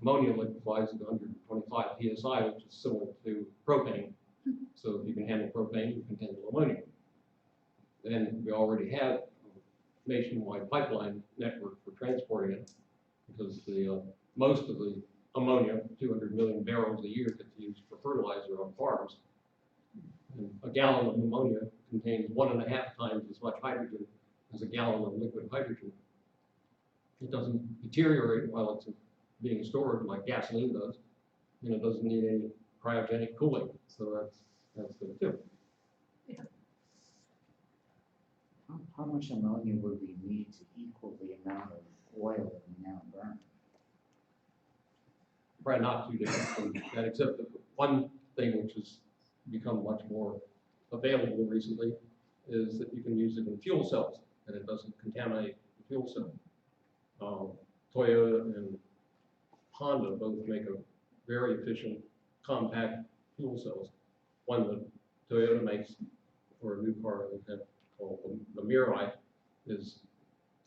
Ammonia liquefies at 125 psi, which is similar to propane. So if you can handle propane, you can handle ammonia. And we already have a nationwide pipeline network for transporting it, because the most of the ammonia, 200 million barrels a year, gets used for fertilizer on farms. And a gallon of ammonia contains 1.5 times as much hydrogen as a gallon of liquid hydrogen. It doesn't deteriorate while it's being stored like gasoline does, and it doesn't need any cryogenic cooling. So that's good too. How much ammonia would we need to equal the amount of oil that we now burn? Probably not too different from that, except that one thing which has become much more available recently is that you can use it in fuel cells, and it doesn't contaminate the fuel cell. Toyota and Honda both make a very efficient compact fuel cells. One that Toyota makes for a new car they have called the Mirai is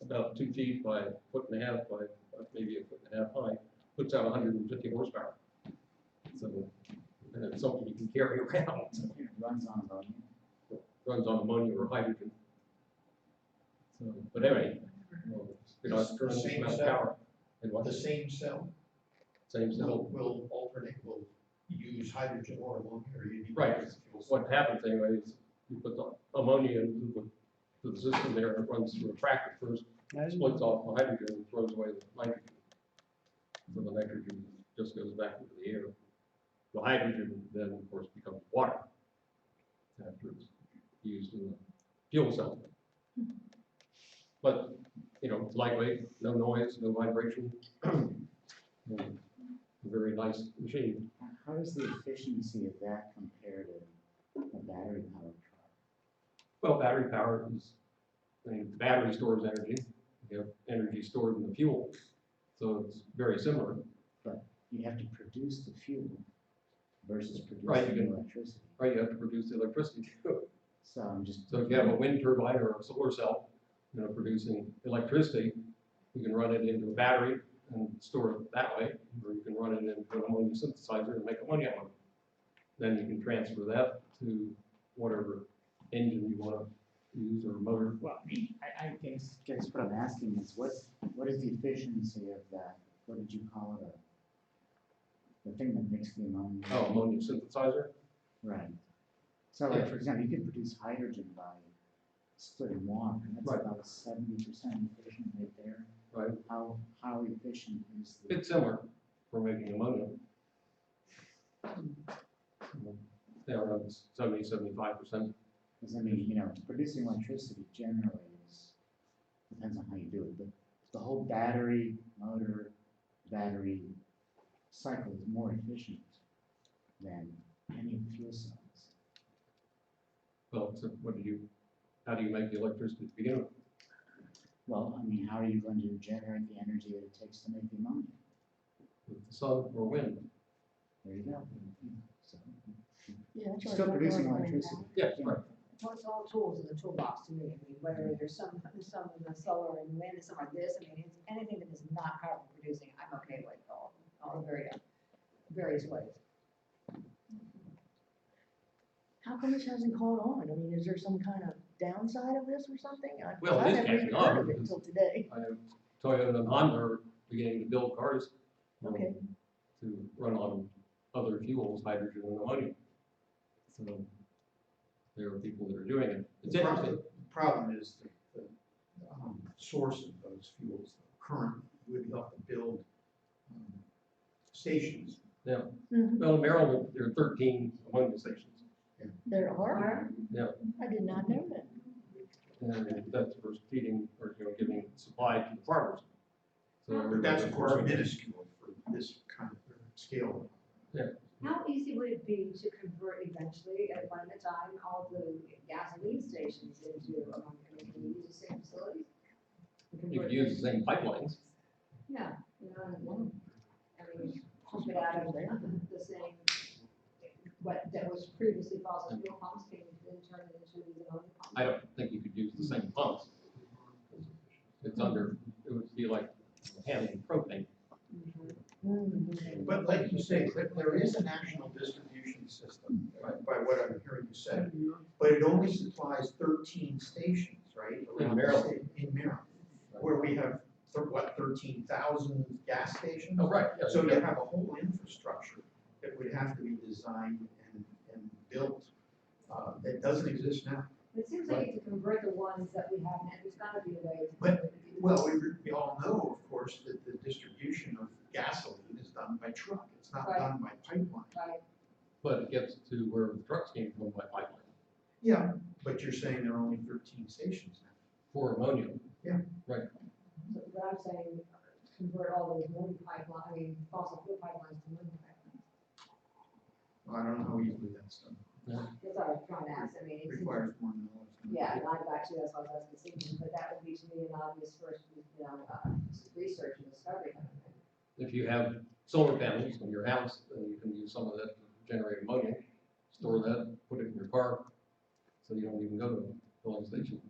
about 2 feet by 1.5 feet by maybe 1.5 feet high, puts out 150 horsepower. So, and it's something you can carry around. It runs on ammonia. Runs on ammonia or hydrogen. So, but anyway, it's The same amount of cell? power. And what? The same cell Same cell. will alternate, will use hydrogen or ammonia, or you need. Right. fuel cell. What happens anyway is you put the ammonia into the system there, and it runs through a tracker first, splits off the hydrogen and throws away the nitrogen. So the nitrogen just goes back into the air. The hydrogen then, of course, becomes water after it's used in the fuel cell. But, you know, lightweight, no noise, no vibration. A very nice machine. How does the efficiency of that compare to a battery powered car? Well, battery power is, I mean, the battery stores energy, you have energy stored in the fuel, so it's very similar. You have to produce the fuel versus Right, you producing can- electricity. Right, you have to produce the electricity too. So I'm just. So if you have a wind turbine or a solar cell, you know, producing electricity, you can run it into a battery and store it that way, or you can run it into an ammonia synthesizer and make ammonia out of it. Then you can transfer that to whatever engine you want to use or motor. Well, I guess what I'm asking is what is the efficiency of that, what did you call it, the thing that makes the ammonia? Oh, ammonia synthesizer? Right. So like, for example, you can produce hydrogen by splitting water, and that's Right. about 70% efficient right there. Right. How efficient is the? It's similar for making ammonia. Yeah, around 70–75%. Because I mean, you know, producing electricity generally depends on how you do it, but the whole battery cycle is more efficient than any of the fuel cells. Well, so how do you make the electricity to begin with? Well, I mean, how are you going to generate the energy that it takes to make the ammonia? With the sun or wind? There you go. So, Yeah, that's you're right. still producing electricity. Yes, right. Well, it's all tools in the toolbox to me. I mean, whether there's some in the solar and wind and some like this, I mean, it's anything that is not carbon producing, I'm okay with all the various ways. How come this hasn't caught on? I mean, is there some kind of downside of this or something? Well, it I is never even catching heard on, of it because- until today. I know Toyota and Honda are beginning to build cars Okay. to run on other fuels, hydrogen and ammonia. So there are people that are doing it. It's interesting. The problem is the source of those fuels, the current, would help to build stations. Mhm. Well, in Maryland, there are 13 ammonia stations. There are? Yeah. I did not know that. And that's for feeding or, you know, giving supply to the farmers. So But that's of course everybody- minuscule for this kind of scale. How easy would it be to convert eventually, at one at a time, all the gasoline stations into ammonia? I mean, can you use the same facilities? You could use the same pipelines. Yeah, you know, I mean, pump it out of the same, what, that was previously fossil fuel pumps, can you then turn it into these ammonia pumps? I don't think you could use the same pumps. It's under, it would be like handling propane. But like you say, there is a national distribution system, right, by what I'm hearing you say. But it only supplies 13 stations, right? around the Maryland. state- In Maryland, where we have, 13,000 gas stations? Oh, right, yes. So you have a whole infrastructure that would have to be designed and built, that doesn't exist now. It seems like to convert the ones that we have, and there's gotta be a way to. But, well, we all know, of course, that the distribution of gasoline is done by truck, it's not Right. done by pipeline. Right, But it gets to where the trucks came from by pipeline Yeah, but you're saying there are only 13 stations now. for ammonia. so, but I'm saying, convert all those ammonia pipeline, I mean, fossil fuel pipelines to ammonia pipelines. I don't know how easily that's done. That's what I was trying to ask, I mean, It it's. requires more knowledge. Yeah, and I've actually, that's what I was thinking, but that would be to me an obvious first, research and discovery kind of thing. If you have solar panels in your house, then you can use some of that to generate ammonia, store that, put it in your car, so you don't even go to a filling station.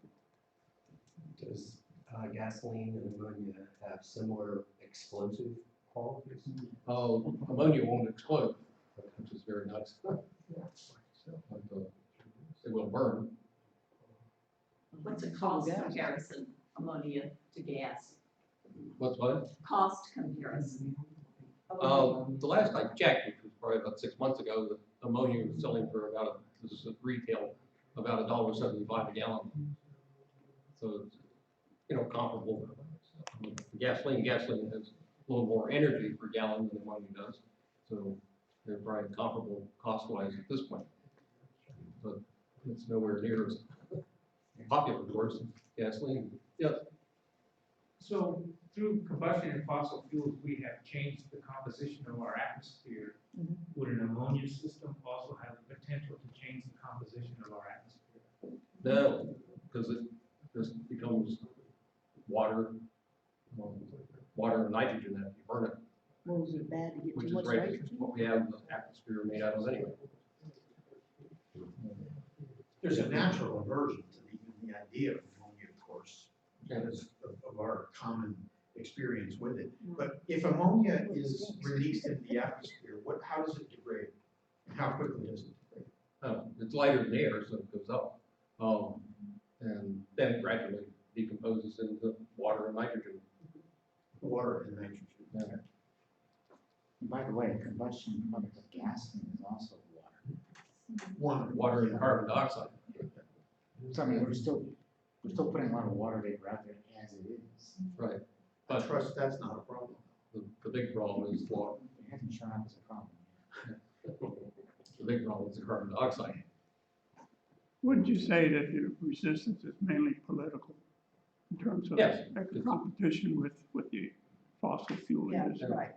Does gasoline and ammonia have similar explosive qualities? Ammonia won't explode, which is very nice. But, it will burn. What's a cost comparison, ammonia to gas? What's what? Cost comparison. The last I checked, which was probably about 6 months ago, the ammonia was selling for about, this is at retail, about $1.75 a gallon. So it's, you know, comparable. Gasoline has a little more energy per gallon than ammonia does. So they're probably comparable cost-wise at this point. But It's nowhere near as popular, of course, as gasoline. Yes, So through combustion in fossil fuels, we have changed the composition of our atmosphere. Would an ammonia system also have the potential to change the composition of our atmosphere? no, because it just becomes water, water and nitrogen after you burn it, Well, is it bad to get which too is much right, nitrogen? what we have the atmosphere made out of anyway. There's a natural aversion to even the idea of ammonia, of course, because of our common experience with it. But if ammonia is released into the atmosphere, how does it degrade? And how quickly does it degrade? It's lighter than air, so it goes up. And then it gradually decomposes into water and nitrogen. Water and nitrogen. Yeah. And by the way, combustion product of gasoline is also water. Water and carbon dioxide. So I mean, we're still putting a lot of water vapor out there as it is. Right. I trust that's not a problem. The big problem is water. It hasn't shown up as a problem yet. The big problem is the carbon dioxide. Wouldn't you say that the resistance is mainly political in terms of Yes. the competition with the fossil fuel Yeah, industry? right.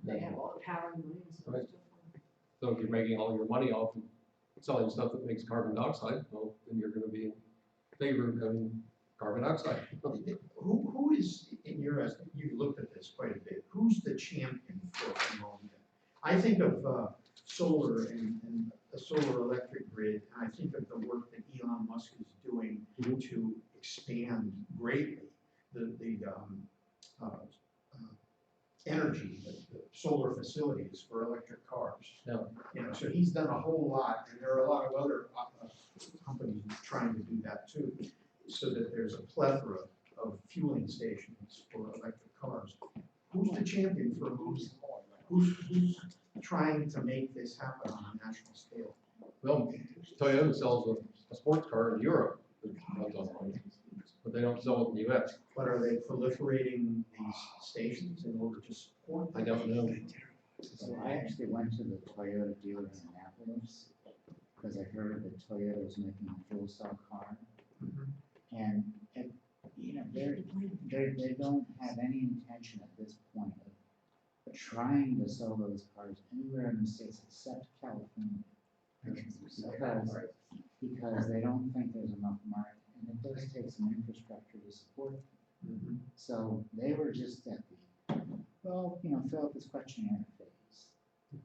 They have all the power and money and stuff. Right. So if you're making all your money off of selling stuff that makes carbon dioxide, well, then you're gonna be in favor of having carbon dioxide. Who is, in your estimate, you've looked at this quite a bit, who's the champion for ammonia? I think of solar and a solar electric grid, and I think of the work that Elon Musk is doing to expand greatly the energy, the solar facilities for electric cars. Yeah. You know, so he's done a whole lot, and there are a lot of other companies trying to do that too, so that there's a plethora of fueling stations for electric cars. Who's the champion for ammonia? Who's trying to make this happen on a national scale? Well, Toyota sells a sports car in Europe that runs on ammonia, but they don't sell it in the US. But are they proliferating these stations in order to support? I don't know. So I actually went to the Toyota dealer in Annapolis because I heard that Toyota was making a fuel cell car. And, you know, they don't have any intention at this point of trying to sell those cars anywhere in the States except California. Because they don't think there's enough market, and it does take some infrastructure to support them. So they were just at the, well, you know, fill out this questionnaire phase. You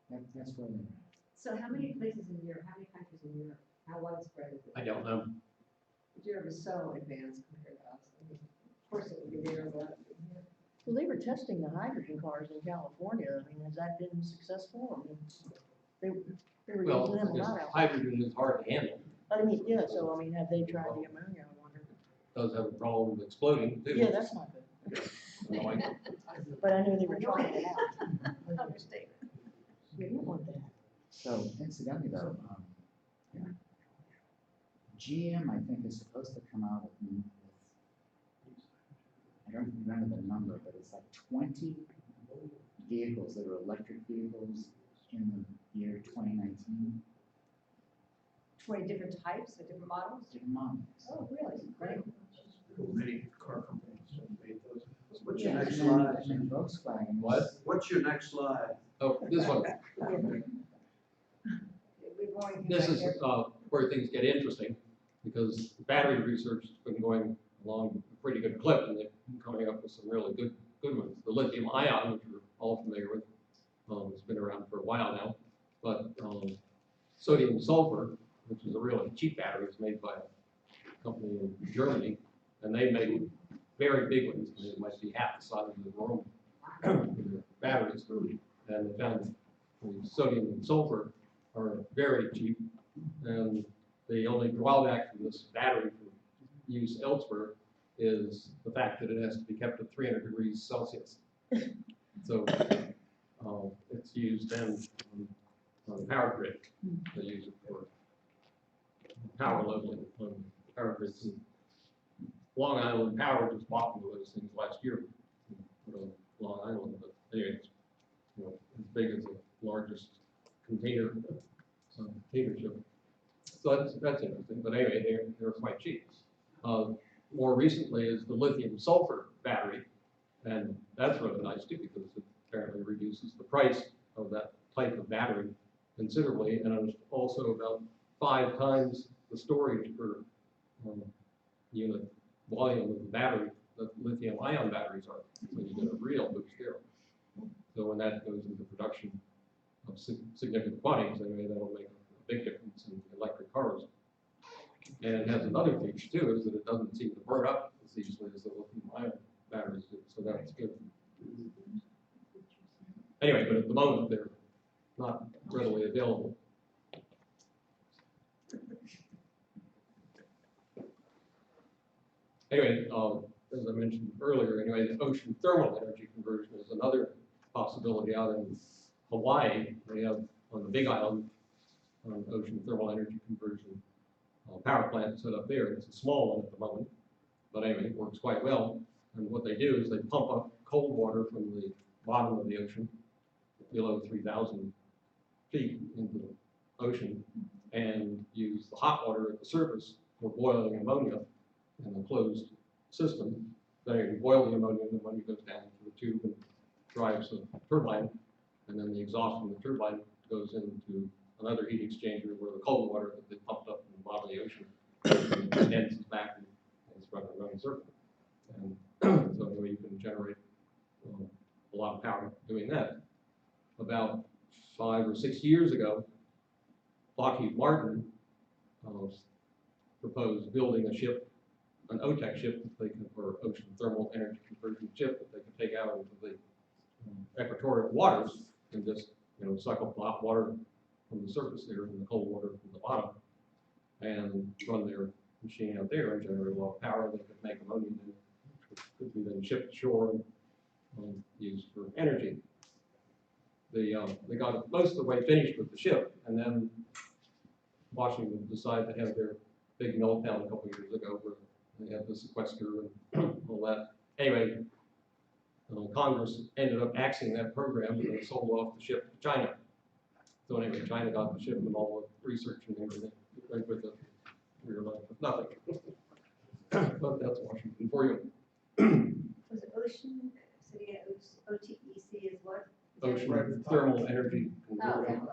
know, that's where they were. So how many places in Europe, how many countries in Europe, how widespread is it? I don't know. Europe is so advanced compared to us. I mean, of course it would be there, but Well, they were testing the hydrogen cars in California. I mean, has that been successful? I mean, they were Well, using them a because lot out. hydrogen is hard to handle. I mean, yeah, so I mean, have they tried the ammonia? I wonder. Does have a problem with exploding too. Yeah, that's not good. So I- But I know they were trying it out. understatement. We don't want that. So incidentally though, GM, I think, is supposed to come out with, I don't remember the number, but it's like 20 vehicles that are electric vehicles in the year 2019, 20 different types, or different models? different models. Oh, really? Great. Many car companies have made those. What's your next And slide? then Volkswagen. What? What's your next slide? Oh, this one. We've already. This is where things get interesting, because battery research has been going along a pretty good clip, and they're coming up with some really good ones. The lithium ion, which we're all familiar with, has been around for a while now, but sodium sulfur, which is a really cheap battery, is made by a company in Germany, and they make very big ones. It might be half the size of the normal batteries, and they found the sodium and sulfur are very cheap, and the only drawback from this battery for use elsewhere is the fact that it has to be kept at 300 degrees Celsius. So it's used then on the power grid. They use it for power loading on power grids. And Long Island Power just bought one of those things last year. Put on Long Island, but anyway, it's, you know, as big as the largest container heater ship. So that's interesting, but anyway, they're quite cheap. More recently is the lithium sulfur battery, and that's really nice too because it apparently reduces the price of that type of battery considerably, and it's also about 5 times the storage per unit volume of the battery that lithium ion batteries are. So you get a real boost there. So when that goes into production of significant quantities, anyway, that'll make a big difference in electric cars. And it has another feature too, is that it doesn't seem to burn up as easily as the lithium ion batteries do, so that's good. Anyway, but at the moment, they're not readily available. Anyway, as I mentioned earlier, anyway, the ocean thermal energy conversion is another possibility out in Hawaii. They have on the Big Island ocean thermal energy conversion power plant set up there. It's a small one at the moment, but anyway, it works quite well. And what they do is they pump up cold water from the bottom of the ocean below 3,000 feet into the ocean and use the hot water at the surface for boiling ammonia in a closed system. Then you boil the ammonia goes down to the tube and drives the turbine, and then the exhaust from the turbine goes into another heat exchanger where the cold water that they pumped up from the bottom of the ocean condenses back and it's running circle. And so anyway, you can generate a lot of power doing that. About 5 or 6 years ago, Lockheed Martin proposed building a ship, an OTEC ship that they can, or ocean thermal energy conversion ship that they could take out into the equatorial waters and just suck up hot water from the surface there and the cold water from the bottom and run their machine out there and generate a lot of power. They could make ammonia, which could be then shipped to shore and used for energy. They got most of the way finished with the ship, and then Washington decided to have their big meltdown a couple of years ago where they had the sequester and all that. Anyway, Congress ended up axing that program and they sold off the ship to China. So anyway, China got the ship and all the research and everything right with it. We were left with nothing. But that's Washington for you. Was it ocean, so yeah, OTEC is what? Ocean thermal energy Oh, conversion.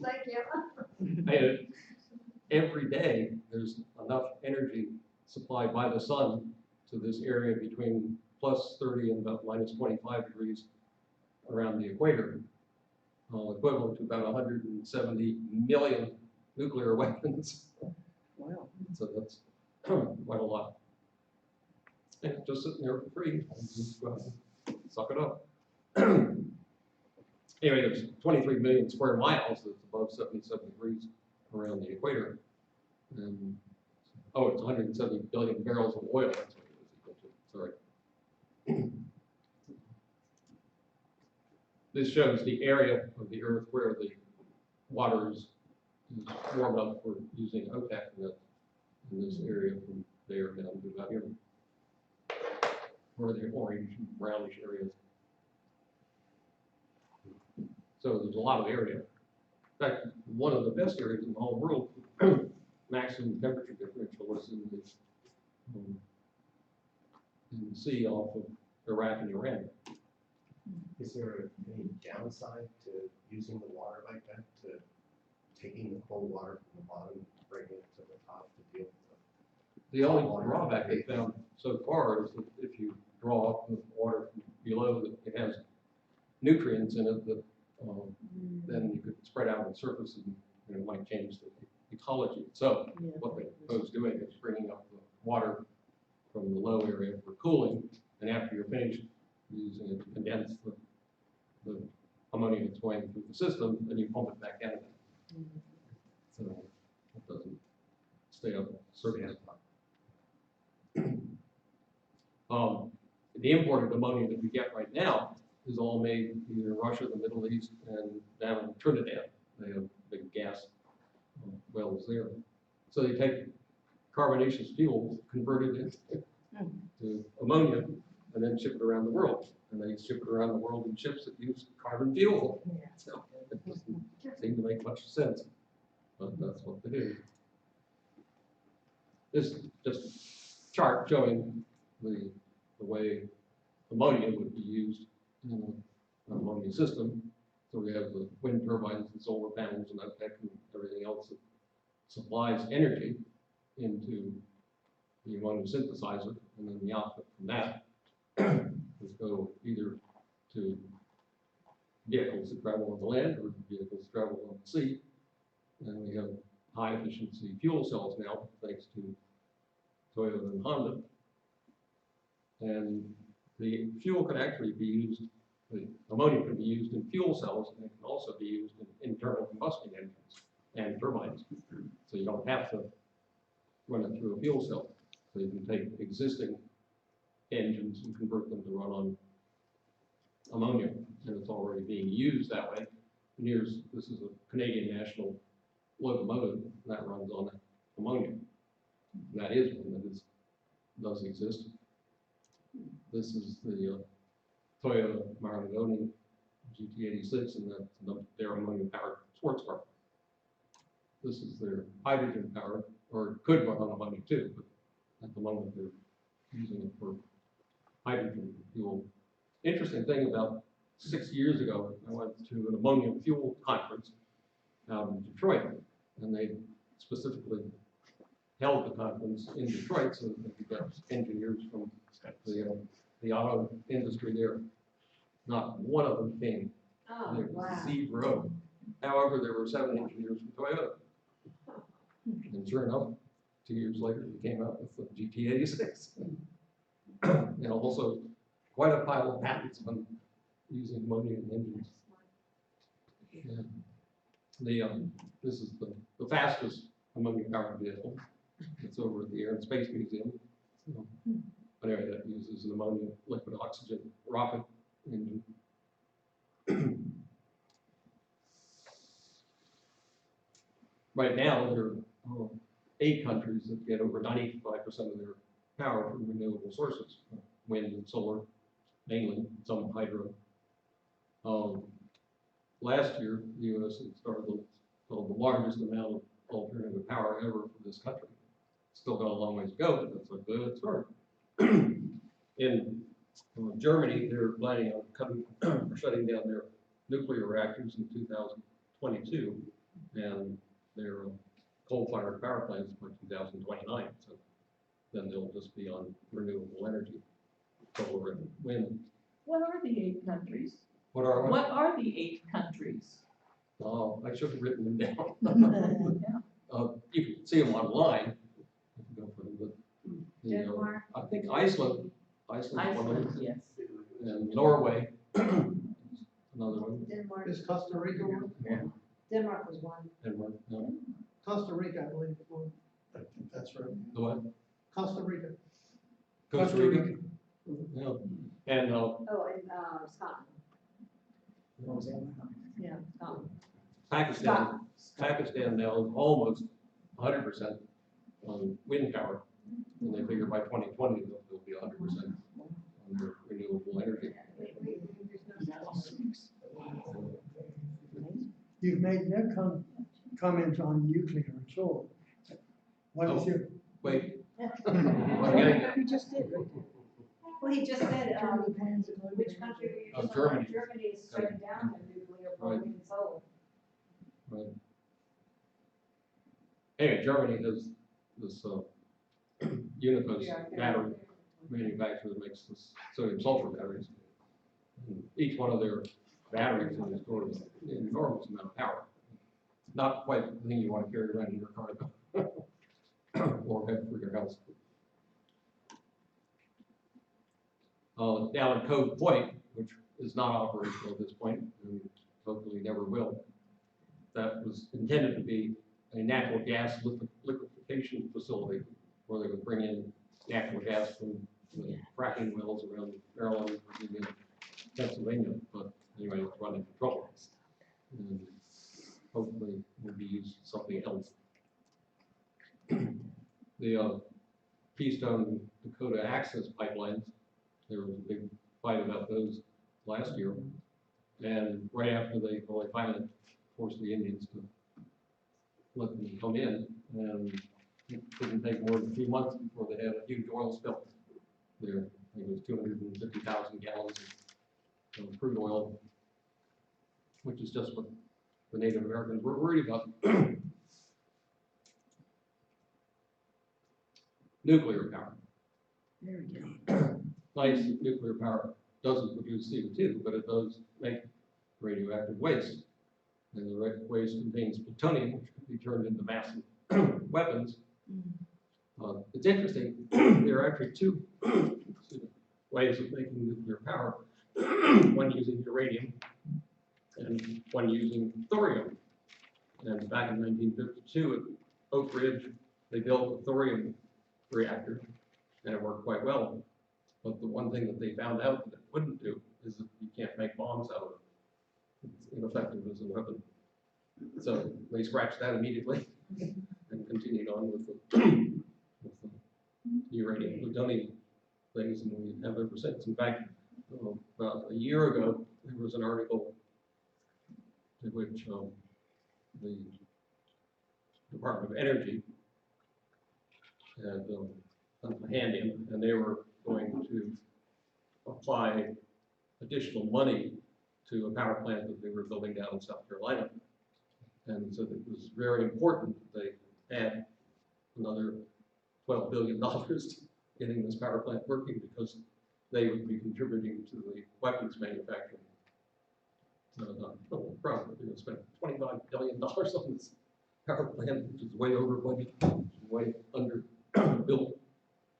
thank you. And every day, there's enough energy supplied by the sun to this area between plus 30 and about minus 25 degrees around the equator, equivalent to about 170 million nuclear weapons. Wow. So that's quite a lot. And it's just sitting there for free. Just go ahead and suck it up. Anyway, there's 23 million square miles that's above 77 degrees around the equator. And, oh, it's 170 billion barrels of oil. That's what it was equal to. Sorry. This shows the area of the Earth where the water is warm up for using OTEC in this area from there down to about here, where the orange and brownish areas. So there's a lot of area. In fact, one of the best areas in the whole world, maximum temperature differential was in the sea off of Iraq and Iran. Is there any downside to using the water like that, to taking the cold water from the bottom and bringing it to the top to deal with The only drawback they found so far is that if you draw up the water from below, that it has nutrients in it that then you could spread out on the surface and it might change the ecology. So what they propose doing is bringing up the water from the low area for cooling, and after you're finished using it to condense the ammonia that's going through the system, then you pump it back out again. So it doesn't stay up surface. The imported ammonia that we get right now is all made either in Russia, the Middle East, and down in Trinidad. They have big gas wells there. So they take carbonaceous fuel, convert it into ammonia, and then ship it around the world. and they ship it around the world in ships that use carbon fuel. So it doesn't seem to make much sense, but that's what they do. This is just a chart showing the way ammonia would be used in an ammonia system. So we have the wind turbines and solar panels and and everything else that supplies energy into the ammonia synthesizer, and then the output from that would go either to vehicles that travel on the land or vehicles that travel on the sea. And we have high efficiency fuel cells now, thanks to Toyota and Honda. And the fuel can actually be used, the ammonia can be used in fuel cells, and it can also be used in internal combustion engines and turbines. So you don't have to run it through a fuel cell. So you can take existing engines and convert them to run on ammonia, and it's already being used that way. And this is a Canadian national locomotive that runs on ammonia. That is one that does exist. This is the Toyota Marangoni GT86, and that's their ammonia-powered sports car. This is their hydrogen-powered, or it could run on ammonia too, but at the moment they're using it for hydrogen fuel. Interesting thing, about 6 years ago, I went to an ammonia fuel conference out in Detroit, and they specifically held the conference in Detroit so that they could get engineers from the auto industry there. Not one of them came. Oh, There was wow. 0. However, there were 7 engineers from Toyota. And sure enough, 2 years later, they came out with the GT86. And also quite a pile of patents on using ammonia in engines. Yeah. This is the fastest ammonia-powered vehicle. It's over at the Air and Space Museum. So, but anyway, that uses an ammonia liquid oxygen rocket engine. Right now, there are 8 countries that get over 95% of their power from renewable sources, wind and solar, mainly, some hydro. Last year, the U.S. had started the largest amount of alternative power ever for this country. Still got a long ways to go, but that's a good start. In Germany, they're planning on shutting down their nuclear reactors in 2022, and their coal-fired power plants by 2029. So then they'll just be on renewable energy, solar and wind. What are the 8 countries? What are What are the 8 countries? Oh, I should have written them down. Yeah. You can see them online. If you go for them, but Denmark. I think Iceland one of Iceland, them, yes. and Norway, another one. Denmark, Is Costa Rica one? Denmark was one. Denmark, no. Costa Rica, I believe, is one. I think that's right. The what? Costa Rica. Costa Rica. Yeah. And Oh, and, Scotland. Yeah, Scotland. Pakistan now is almost 100% on wind power, and they figure by 2020 they'll be 100% on their renewable energy. You've made no comment on nuclear at all. What is your? Wait. I'm getting it. We just did, right? Well, he just said, Germany plans a which country were you Oh, just Germany. on? Germany is shutting down the nuclear for Right. wind and solar. Right. Anyway, Germany has this Unicos battery manufacturer that makes this sodium sulfur batteries. And each one of their batteries is sort of an enormous amount of power. Not quite the thing you want to carry around in your car though. Or have for your house. Down at Cove Point, which is not operational at this point, and hopefully never will. That was intended to be a natural gas liquefaction facility where they would bring in natural gas from the fracking wells around Maryland, Virginia, Pennsylvania. But anyway, it's running into trouble. And hopefully will be used for something else. The Keystone Dakota Access pipelines, there was a big fight about those last year. And right after they finally forced the Indians to let them come in, and it didn't take more than 3 months before they had a huge oil spill there. I think it was 250,000 gallons of crude oil, which is just what the Native Americans were worried about. Nuclear power. There we go. Nice, nuclear power doesn't produce CO2, but it does make radioactive waste. And the waste contains plutonium, which can be turned into massive weapons. It's interesting, there are actually two ways of making nuclear power. One using uranium and one using thorium. And back in 1952 at Oak Ridge, they built a thorium reactor, and it worked quite well. But the one thing that they found out that it wouldn't do is that you can't make bombs out of it. It's ineffective as a weapon. So they scratched that immediately and continued on with the uranium plutonium things, and we have ever since. In fact, about a year ago, there was an article in which the Department of Energy had a hand in, and they were going to apply additional money to a power plant that they were building down in South Carolina. And so it was very important that they add another $12 billion to getting this power plant working, because they would be contributing to the weapons manufacturing. Probably they would spend $25 billion on this power plant, which is way over budget, way under built.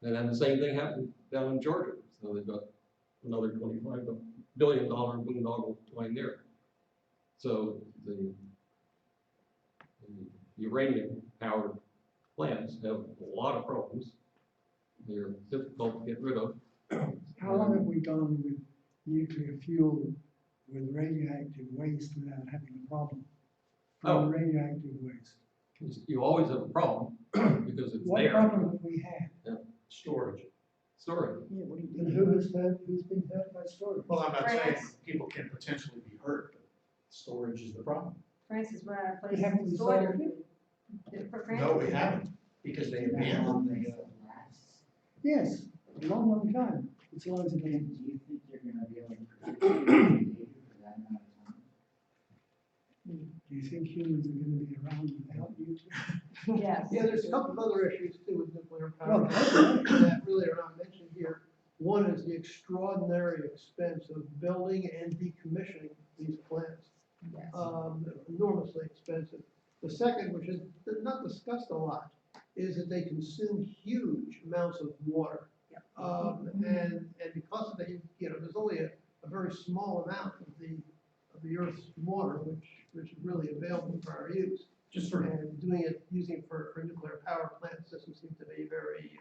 And then the same thing happened down in Georgia. So they've got another $25 billion boondoggle line there. So the uranium powered plants have a lot of problems. They're difficult to get rid of. How long have we gone with nuclear fuel with radioactive waste without having a problem? Oh. Radioactive waste. You always have a problem because it's What there. problem have we had? Storage. Storage. Yeah, what do you And do? who's been hurt by storage? Well, I'm not saying France. people can potentially be hurt, but storage is the problem. Francis, run out of We places haven't to store their decided. food. For No, we Francis. haven't, because they How abandoned. long they last? Yes, a long, long time. As long as it And doesn't. do you think you're gonna be able to predict the behavior for that amount of time? Do you think humans are gonna be around without nuclear? Yes. Yeah, there's a couple of other issues too with nuclear Well, power that really are not mentioned here. One is the extraordinary expense of building and decommissioning these plants. Yes. Enormously expensive. The second, which is not discussed a lot, is that they consume huge amounts of water. And because they, there's only a very small amount of the Earth's water, which is really available for our use. Just for, And using it for nuclear power plants doesn't seem to be very,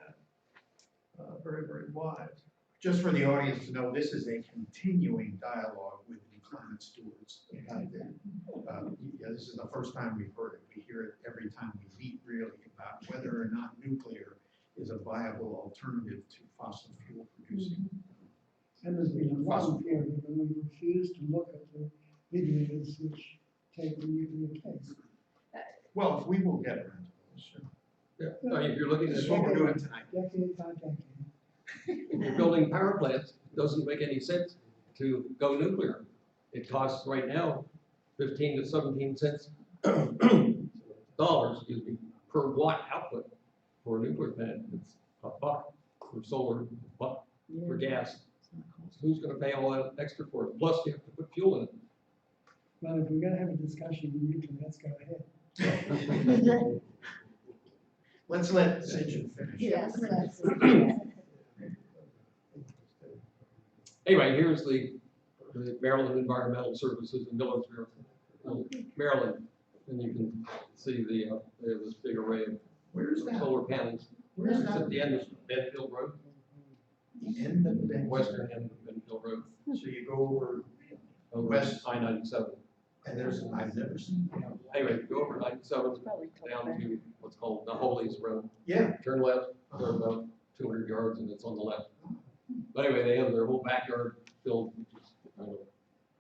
very wise. just for the audience to know, this is a continuing dialogue with the climate stewards. Yeah, this is the first time we've heard it. We hear it every time we meet, really, about whether or not nuclear is a viable alternative to fossil fuel producing. And there's been a long period when we refused to look at the videos which take the nuclear case. Well, if we will get around to those, sure. Yeah. I mean, if you're looking This at is what we're doing tonight. Decade by decade. if you're building power plants, it doesn't make any sense to go nuclear. It costs right now 15 to 17 cents dollars, excuse me, per watt output for a nuclear plant. It's $1 for solar, $1 for gas. Who's going to pay all that extra for it? Plus, you have to put fuel in it. Well, if we're gonna have a discussion on nuclear, let's go ahead. Let's let Sinjin finish. Yes, that's. Anyway, here's the Maryland Environmental Services in Millersville, Maryland, and you can see they have this big array of Where's that? solar panels. Where's It's that? at the end of Benfield Road, The end of the day. western end of Benfield Road, So you go over, over West. I-97. and there's, I've never seen. Anyway, go over 97 Probably down to what's called the Holies Road. Yeah. Turn left, go about 200 yards, and it's on the left. But anyway, they have their whole backyard filled, which is, I don't know,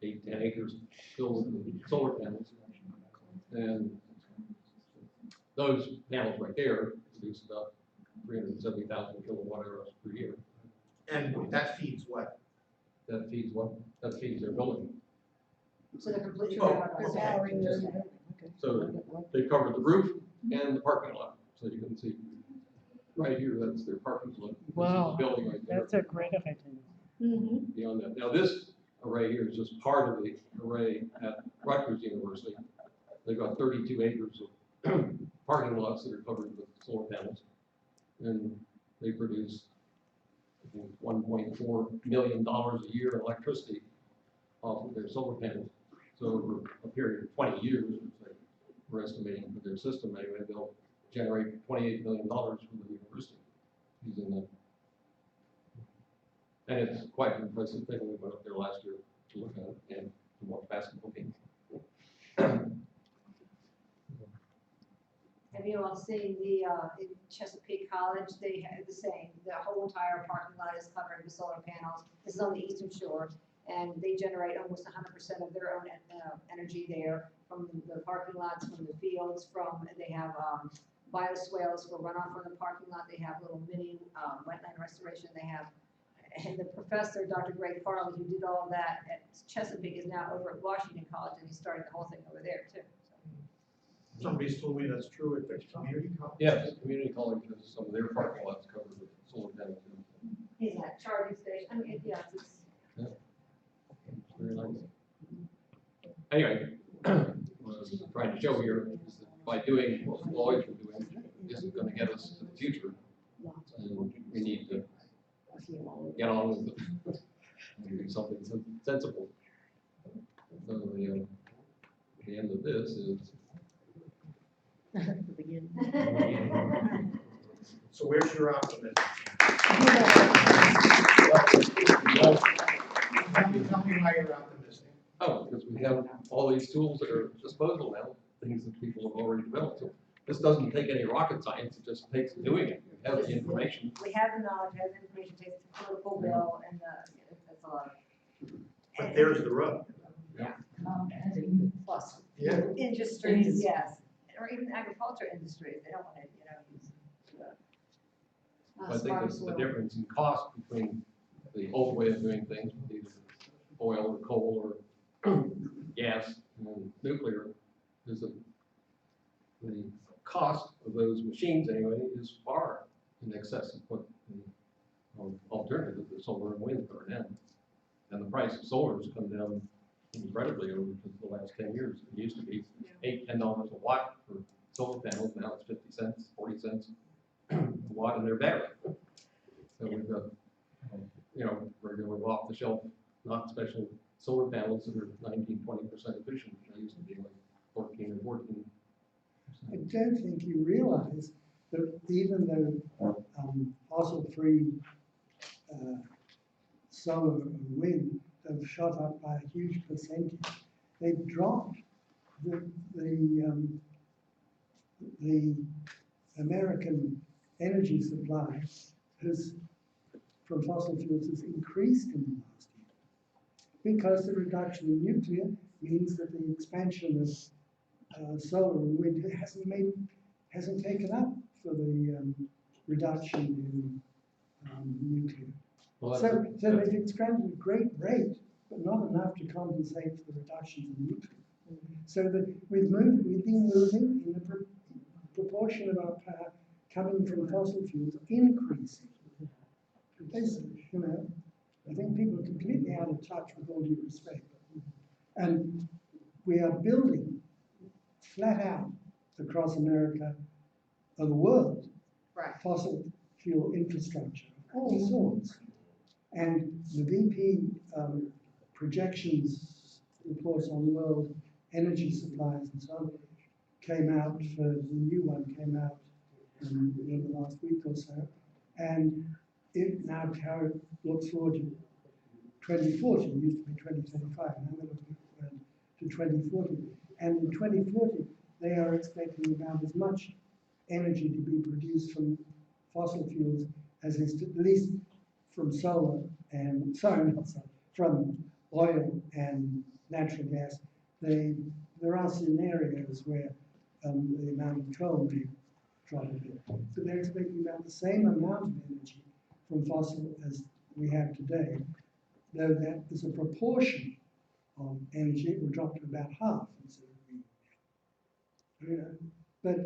8, 10 acres filled with solar panels. And those panels right there produce about 370,000 kilowatt hours per year. And that feeds what? That feeds what? That feeds their building. So they're completely. Oh, covered by okay. solar. Just- So they cover the roof and the parking lot, so you can see right here, that's their parking lot. This is the Wow, building right there. That's a great idea. Beyond that. Now, this array here is just part of the array at Rutgers University. They've got 32 acres of parking lots that are covered with solar panels. And they produce, I think, $1.4 million a year in electricity off of their solar panels. So over a period of 20 years, which we're estimating for their system anyway, they'll generate $28 million for the university using that. And it's quite an impressive thing. We went up there last year to look at it and to watch basketball games. Have you all seen the, in Chesapeake College, they have the same, the whole entire parking lot is covered with solar panels. This is on the eastern shore, and they generate almost 100% of their own energy there from the parking lots, from the fields, they have bioswales for runoff from the parking lot, they have little mini wetland restoration, they have, and the professor, Dr. Greg Farley, who did all that at Chesapeake, is now over at Washington College, and he's starting the whole thing over there too. Somebody's told me that's true at the community college. Yes, community college has some of their parking lots covered with solar panels. He's at charging station, I mean, yes, it's. It's very nice. Anyway, what I was trying to show here is that by doing what we've always been doing, isn't going to get us to the future. And we need to get on with it and do something sensible. So the end of this is. So where's your optimism? Tell me why you're optimistic. Oh, because we have all these tools at our disposal now, things that people have already developed. So this doesn't take any rocket science, it just takes doing it. We have the information. We have the knowledge, we have the information, it takes the political will, and that's a lot. But there's the rub. Plus. Yeah. Industries, yes, or even agriculture industries, they don't want to, use. I think that's the difference in cost between the old way of doing things, with either oil or coal or gas and nuclear, is that the cost of those machines anyway is far in excess of what the alternative of the solar and wind are now. And the price of solar has come down incredibly over the last 10 years. It used to be $8, $10 a watt for solar panels, now it's 50 cents, 40 cents a watt in their battery. So we've got, regular off the shelf, not special solar panels that are 19, 20% efficient. They used to be like 14 or 14. I don't think you realize that even though fossil-free solar and wind have shot up by a huge percentage, they've dropped the American energy supply from fossil fuels has increased in the last year, because the reduction in nuclear means that the expansion of solar and wind hasn't taken up for the reduction in nuclear. Well, So they've expanded at a great rate, but not enough to compensate for the reductions in nuclear. So that we've been moving in the proportion of our power coming from fossil fuels increasing. I think people are completely out of touch, with all due respect. And we are building flat out across America, or the world, fossil fuel infrastructure of all sorts. And the BP projections reports on world energy supplies and so on came out, the new one came out in the last week or so, and it now looks forward to 2040, it used to be 2025, now they're looking forward to 2040. And in 2040, they are expecting about as much energy to be produced from fossil fuels as is at least from solar and, sorry, not solar, from oil and natural gas, there are scenarios where the amount of coal may drop a bit. But they're expecting about the same amount of energy from fossil as we have today, though that as a proportion of energy, it will drop to about half instead of being. But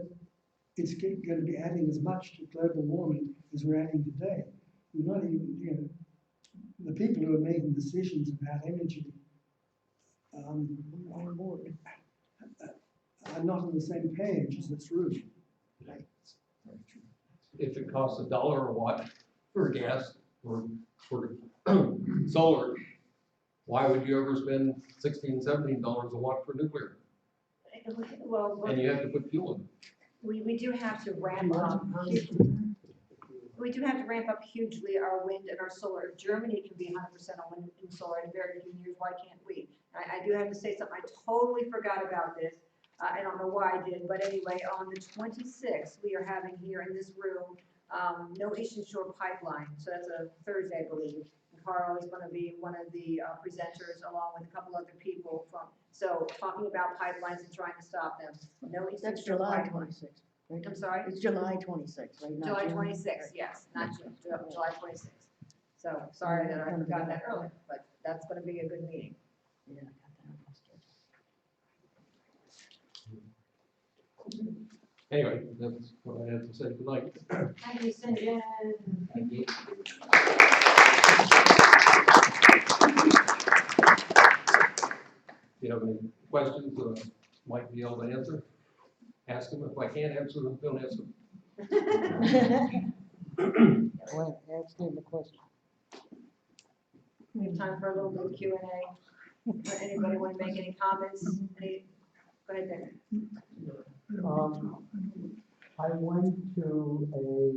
it's going to be adding as much to global warming as we're adding today. We're not even, the people who are making decisions about energy are not on the same page as this room. If it costs $1 a watt for gas or for solar, why would you ever spend $16, $17 a watt for nuclear? Well, And you have to put fuel in. we do have to ramp up. We do have to ramp up hugely our wind and our solar. Germany can be 100% on wind and solar in very few years. Why can't we? I do have to say something. I totally forgot about this. I don't know why I did, but anyway, on the 26th, we are having here in this room, no Eastern Shore pipeline. So that's a Thursday, I believe. And Carl is going to be one of the presenters along with a couple other people so talking about pipelines and trying to stop them. No Eastern That's Shore July pipeline. 26th, right? I'm sorry? It's July 26th, right? Not July June? 26th, yes, not June, July 26th. So, sorry that I forgot that earlier, but that's gonna be a good meeting. Yeah, I got that on my schedule. Anyway, that's what I had to say tonight. Thank you, Cindy. Thank you. If you have any questions that I might be able to answer, ask them. If I can't answer them, don't answer them. Well, ask him the question. We have time for a little bit of Q&A. Anybody want to make any comments? Go ahead, Nick. I went to a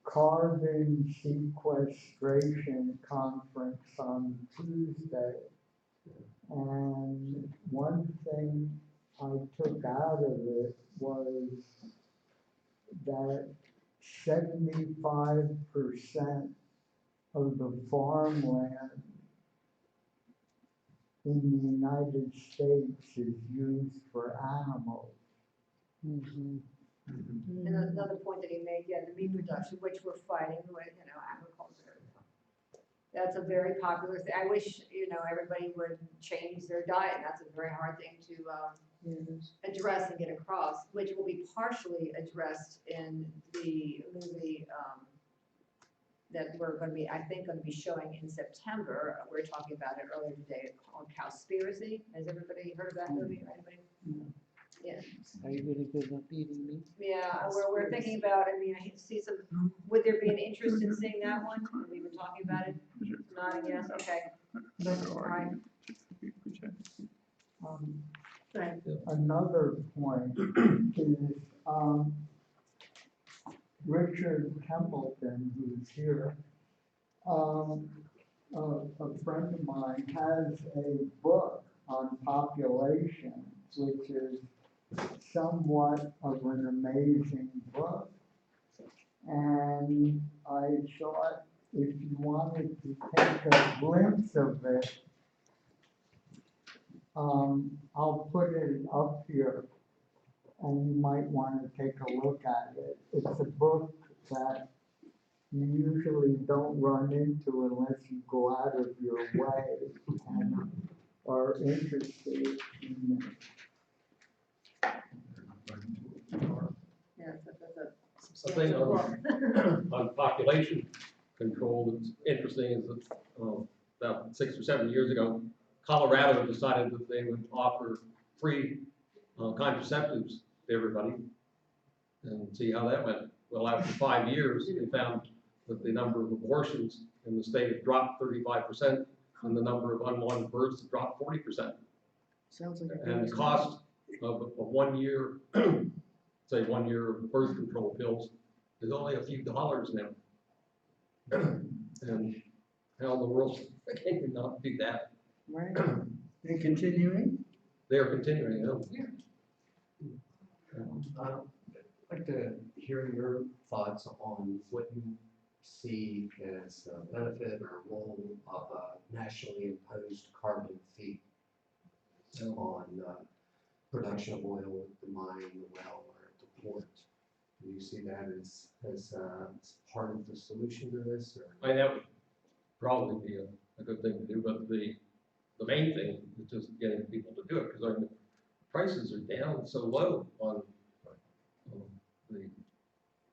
carbon sequestration conference on Tuesday, and one thing I took out of it was that 75% of the farmland in the United States is used for animals. Mm-hmm. And another point that he made, yeah, the meat production, which we're fighting with, agriculture. That's a very popular thing. I wish, everybody would change their diet. That's a very hard thing to address and get across, which will be partially addressed in the movie that we're going to be, I think, going to be showing in September. We were talking about it earlier today called Cowspiracy. Has everybody heard of that movie? Or anybody? Yeah. Are you really good at eating meat? Yeah, we're thinking about, I see some, would there be an interest in seeing that one? Have we been talking about it? Nodding yes, okay. All right. Right. Another point is Richard Templeton, who's here, a friend of mine, has a book on population, which is somewhat of an amazing book. And I thought if you wanted to take a glimpse of it, I'll put it up here and you might want to take a look at it. It's a book that you usually don't run into unless you go out of your way and are interested in it. Yeah, that's a The thing substantial book. on population control that's interesting is that about 6 or 7 years ago, Colorado decided that they would offer free contraceptives to everybody and see how that went. Well, after 5 years, they found that the number of abortions in the state had dropped 35% and the number of unwanted births had dropped 40%. Sounds like a And the cost of 1 year, say 1 year of birth control pills is only a few dollars now. And how in the world can you not do that? Right. They're continuing? They're continuing, I'd like to hear your thoughts on what you see as a benefit or role of a nationally imposed carbon fee on production of oil at the mine, the well, or at the port? Do you see that as part of the solution to this, or? I mean, that would probably be a good thing to do, but the main thing is just getting people to do it, because I mean, prices are down so low on the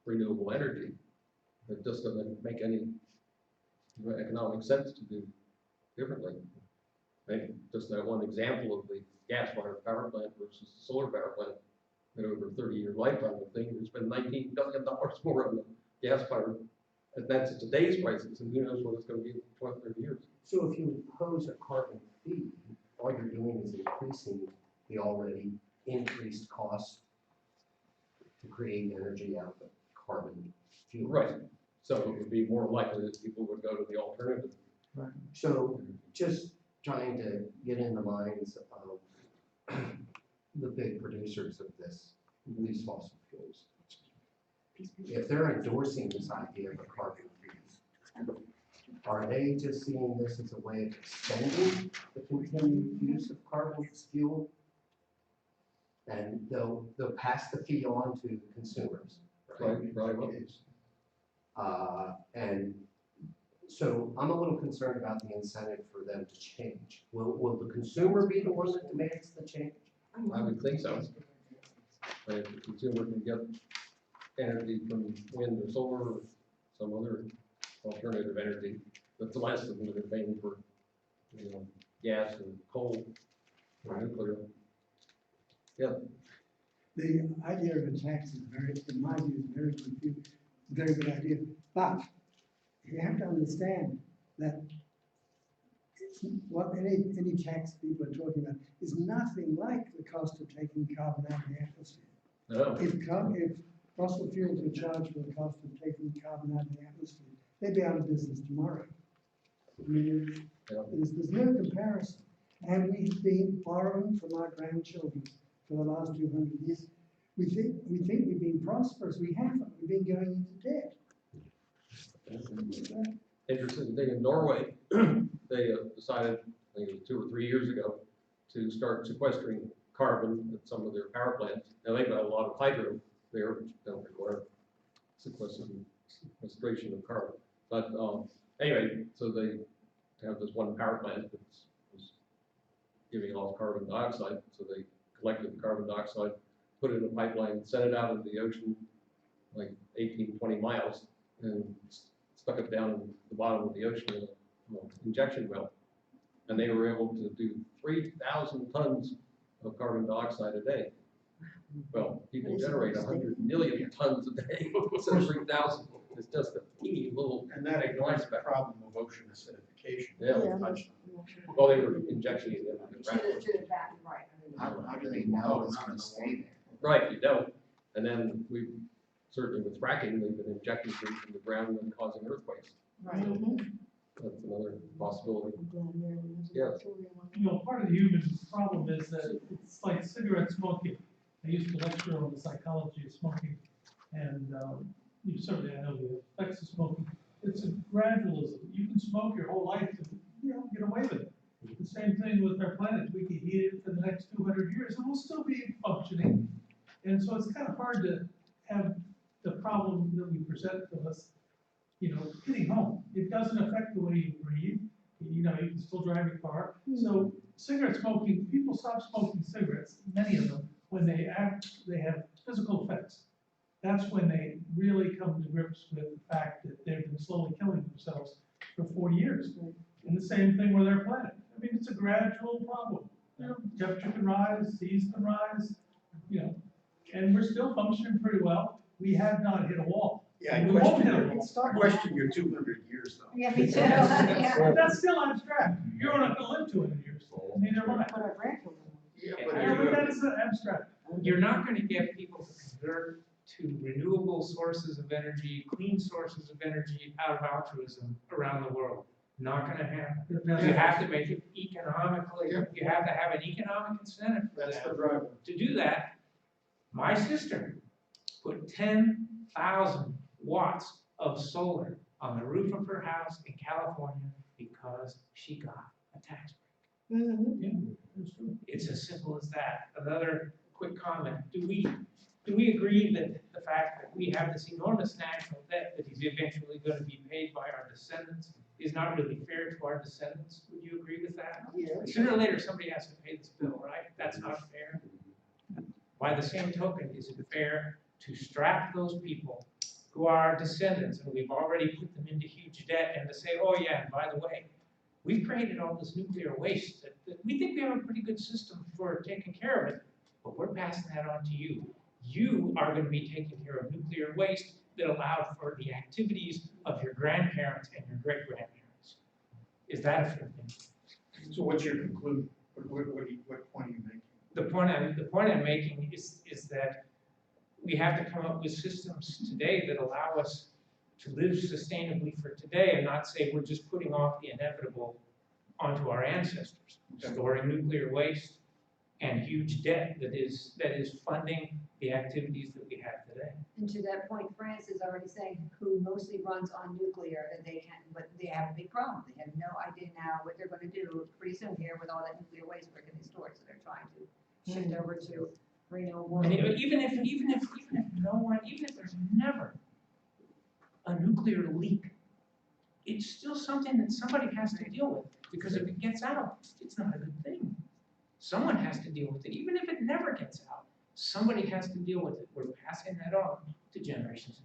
renewable energy. It just doesn't make any economic sense to do differently. Maybe just that one example of the gas-fired power plant versus the solar power plant. And over a 30-year lifetime of thing, we spend $19 billion more on the gas-fired. And that's at today's prices, and who knows what it's going to be in 20, 30 years. So if you impose a carbon fee, all you're doing is increasing the already increased cost to create energy out of carbon fuel. Right. So it would be more likely that people would go to the alternative. Right. So just trying to get in the minds of the big producers of these fossil fuels. If they're endorsing this idea of a carbon fee, are they just seeing this as a way of extending the continued use of carbon fuel? And they'll pass the fee on to consumers, right? Right. And so I'm a little concerned about the incentive for them to change. Will the consumer be the one that demands the change? I would think so. But if the consumer can get energy from wind or solar or some other alternative energy, that's less than what they're paying for, gas and coal or nuclear. Yeah. The idea of a tax is in my view, is a very good idea. But you have to understand that what any tax people are talking about is nothing like the cost of taking carbon out of the atmosphere. No. If fossil fuels were charged for the cost of taking carbon out of the atmosphere, they'd be out of business tomorrow. I mean, there's no comparison. And we've been borrowing from our grandchildren for the last 200 years. We think we've been prosperous. We haven't. We've been going into debt. Interesting thing in Norway, they decided, I think it was 2 or 3 years ago, to start sequestering carbon at some of their power plants. Now they've got a lot of hydro there, which don't require sequestration of carbon. But anyway, so they have this one power plant that was giving off carbon dioxide. So they collected the carbon dioxide, put it in a pipeline, sent it out into the ocean, like 18, 20 miles, and stuck it down in the bottom of the ocean in an injection well. And they were able to do 3,000 tons of carbon dioxide a day. Well, people generate 100 million tons a day, so 3,000 is just a teeny little. And that ignores the problem of ocean acidification. Yeah. Well, they were injecting it into the ground. Right. How do they know it's gonna stay there? Right, you don't. And then we, certainly with fracking, they've been injecting things from the ground and causing earthquakes. Right. That's another possibility. Yes. Part of the human problem is that it's like cigarette smoking. I used to lecture on the psychology of smoking, and you certainly, I know the effects of smoking. It's a gradualism. You can smoke your whole life and get away with it. The same thing with our planet. We can heat it for the next 200 years and we'll still be functioning. And so it's kind of hard to have the problem that we present to us, hitting home. It doesn't affect the way you breathe. You can still drive your car. So cigarette smoking, people stop smoking cigarettes, many of them, when they have physical effects. That's when they really come to grips with the fact that they've been slowly killing themselves for 40 years. And the same thing with our planet. I mean, it's a gradual problem. Temperature can rise, seas can rise, and we're still functioning pretty well. We have not hit a wall. Yeah, I We won't hit a question, wall. question your 200 years though. Yeah, me too. Yeah. But that's still abstract. You're not gonna live 200 years. Neither am I. But our grandchildren. Yeah, But that's abstract. You're not gonna get people to convert to renewable sources of energy, clean sources of energy out of altruism around the world. Not gonna happen. You have to make it economically, you have to have an economic incentive for That's that. the driver. To do that, my sister put 10,000 watts of solar on the roof of her house in California because she got a tax break. Mhm. Yeah, it's as simple as that. Another quick comment, do we agree that the fact that we have this enormous national debt that is eventually going to be paid by our descendants is not really fair to our descendants? Would you agree with that? Yeah. Sooner or later, somebody has to pay this bill, right? That's not fair. By the same token, is it fair to strap those people who are our descendants, and we've already put them into huge debt, and to say, oh yeah, and by the way, we've created all this nuclear waste that we think we have a pretty good system for taking care of it, but we're passing that on to you. You are going to be taking care of nuclear waste that allowed for the activities of your grandparents and your great-grandparents. Is that a fair thing? So what's your conclusion? What point are you making? The point I'm making is that we have to come up with systems today that allow us to live sustainably for today and not say we're just putting off the inevitable onto our ancestors, storing nuclear waste and huge debt that is funding the activities that we have today. And to that point, France is already saying, who mostly runs on nuclear, that they can, but they have a big problem. They have no idea now what they're going to do pretty soon here with all that nuclear waste where can they store it. So they're trying to shift over to renewable. And even if there's never a nuclear leak, it's still something that somebody has to deal with, because if it gets out, it's not a good thing. Someone has to deal with it, even if it never gets out. Somebody has to deal with it. We're passing that on to generations.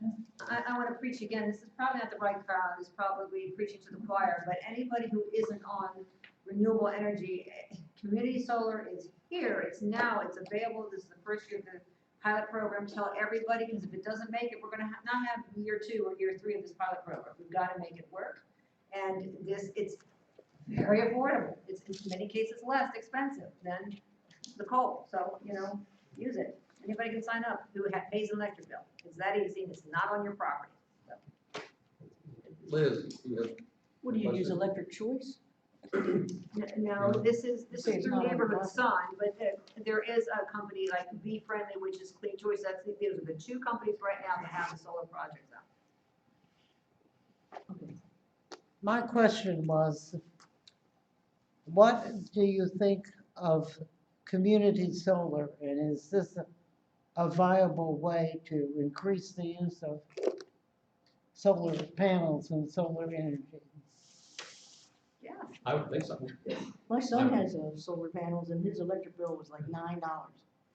I want to preach again. This is probably not the right crowd. It's probably preaching to the choir. But anybody who isn't on renewable energy, community solar is here. It's now. It's available. This is the first year of the pilot program. Tell everybody, because if it doesn't make it, we're going to not have year 2 or year 3 of this pilot program. We've got to make it work. And it's very affordable. It's in many cases less expensive than the coal. So, use it. Anybody can sign up who pays an electric bill. It's that easy, and it's not on your property. So. Liz, What do you use, electric choice? No, this is Say it's through not on your Neighborhood property. Sun, but there is a company like Be Friendly, which is Clean Choice. Those are the 2 companies right now that have the solar projects out. Okay. My question was, what do you think of community solar, and is this a viable way to increase the use of solar panels and solar energy? Yeah. I would think so. My son has solar panels and his electric bill was like $9.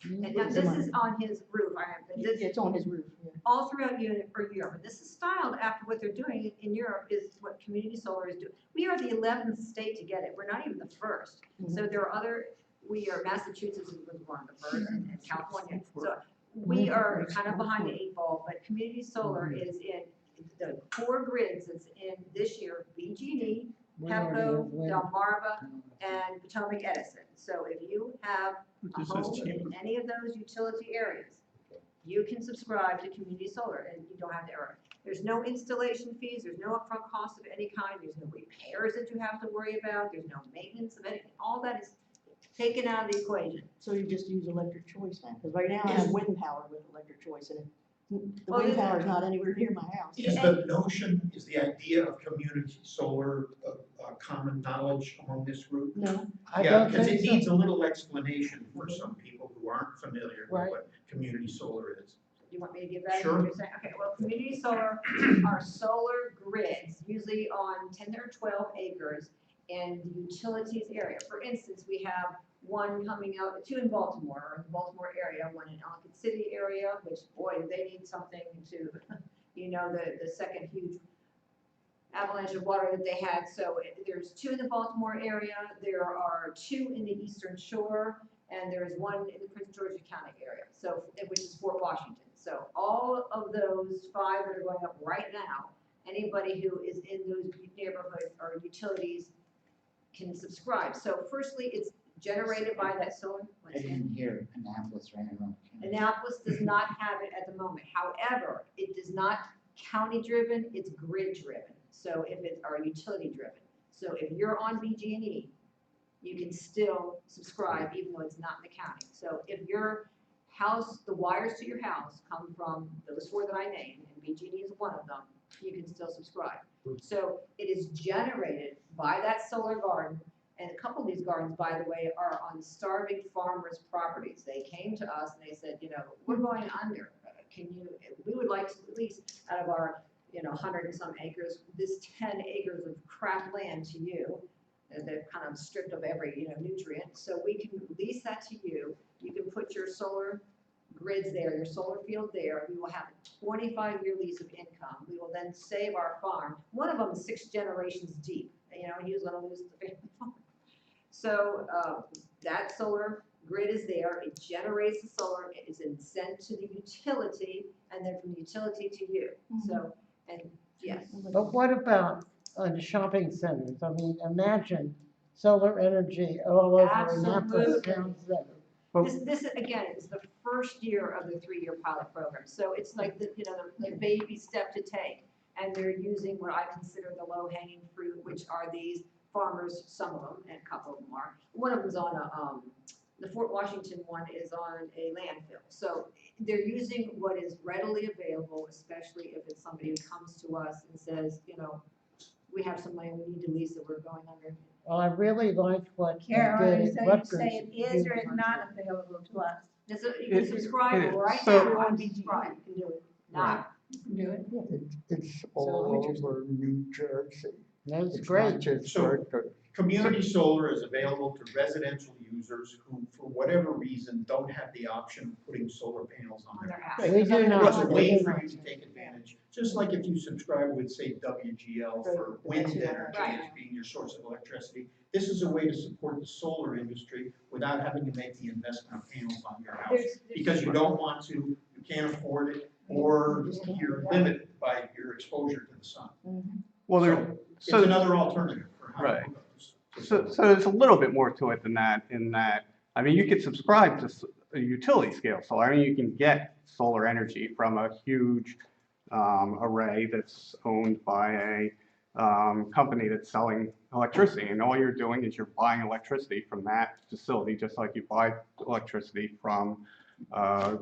And now this is on his roof. It's on his roof, yeah. All throughout Europe, and this is styled after what they're doing in Europe is what community solar is doing. We are the 11th state to get it. We're not even the first. So there are Massachusetts was one of the first, and California. So we are kind of behind the 8 ball, but community solar is in the 4 grids. It's in this year, BG&E, Pepco, Delmarva, and Potomac Edison. So if you have a home in any of those utility areas, you can subscribe to community solar and you don't have to earn. There's no installation fees, there's no upfront cost of any kind, there's no repairs that you have to worry about, there's no maintenance of anything. All that is taken out of the equation. So you just use electric choice now? Because right now I have wind power with electric choice, and the Well, wind power is not anywhere near my house. Is the idea of community solar common knowledge among this group? No. Yeah, because it needs a little explanation for some people who aren't familiar with Right. what community solar is. You want me to give that? Sure. What you're saying? Okay, well, community solar are solar grids, usually on 10 or 12 acres in the utilities area. For instance, we have one coming out, 2 in Baltimore, or in the Baltimore area, one in Ellicott City area, which, boy, they need something to, the second huge avalanche of water that they had. So there's 2 in the Baltimore area, there are 2 in the Eastern Shore, and there's 1 in the Prince George's County area, so, which is Fort Washington. So all of those 5 that are going up right now, anybody who is in those neighborhoods or utilities can subscribe. So firstly, it's generated by that solar. I didn't hear Annapolis ran around. Annapolis does not have it at the moment. However, it is not county driven, it's grid driven. So if it's or utility driven. So if you're on BG&E, you can still subscribe even though it's not in the county. So if your house, the wires to your house come from those 4 that I named, and BG&E is one of them, you can still subscribe. So it is generated by that solar garden, and a couple of these gardens, by the way, are on starving farmers' properties. They came to us and they said, we're going under. We would like to at least out of our, 100 and some acres, this 10 acres of crap land to you. They're kind of stripped of every, nutrient. So we can lease that to you. You can put your solar grids there, your solar field there. We will have a 25-year lease of income. We will then save our farm. One of them is 6 generations deep. He was going to lose the family farm. So that solar grid is there. It generates the solar. It is then sent to the utility, and then from the utility to you. So, and yes. But what about the shopping centers? I mean, imagine solar energy all over Annapolis Absolutely. Town Center. This again is the first year of the 3-year pilot program. So it's like the baby step to take, and they're using what I consider the low-hanging fruit, which are these farmers. Some of them, and a couple of them are. One of them's on the Fort Washington one is on a landfill. So they're using what is readily available, especially if it's somebody who comes to us and says, we have some money, we need to lease it, we're going under. Well, I really liked what you Caroline, did so at you Rutgers. say it is or it's not available to us? You can subscribe it is. right So- now, on subscribe, you can do it. Now, Do it. It's all over New Jersey. That's It's great. not just So- Rutgers. Community solar is available to residential users who, for whatever reason, don't have the option of putting solar panels on their house. We do There's a not. way for you to take advantage, just like if you subscribe with, say, WGL for wind energy as being your source of electricity. This is a way to support the solar industry without having to make the investment of panels on your house. Because you don't want to, you can't afford it, or you're limited by your exposure to the sun. Well, It's another alternative for how Right. it goes. So there's a little bit more to it than that, in that, I mean, you could subscribe to a utility scale solar. I mean, you can get solar energy from a huge array that's owned by a company that's selling electricity. And all you're doing is you're buying electricity from that facility, just like you buy electricity from a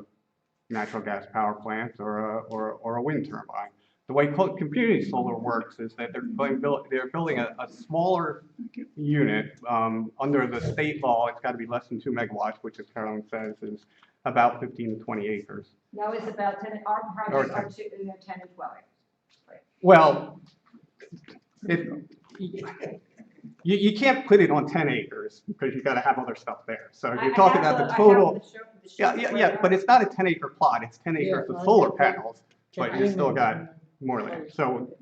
natural gas power plant or a wind turbine. The way community solar works is that they're building a smaller unit. Under the state law, it's got to be less than 2 megawatts, which, as Carolyn says, is about 15 to 20 acres. No, it's about 10, our projects are 10 and 12 acres. Well, you can't put it on 10 acres because you've got to have other stuff there. So you're talking about the total. Yeah, but it's not a 10-acre plot. It's 10 acres of solar panels, but you still got more land. So,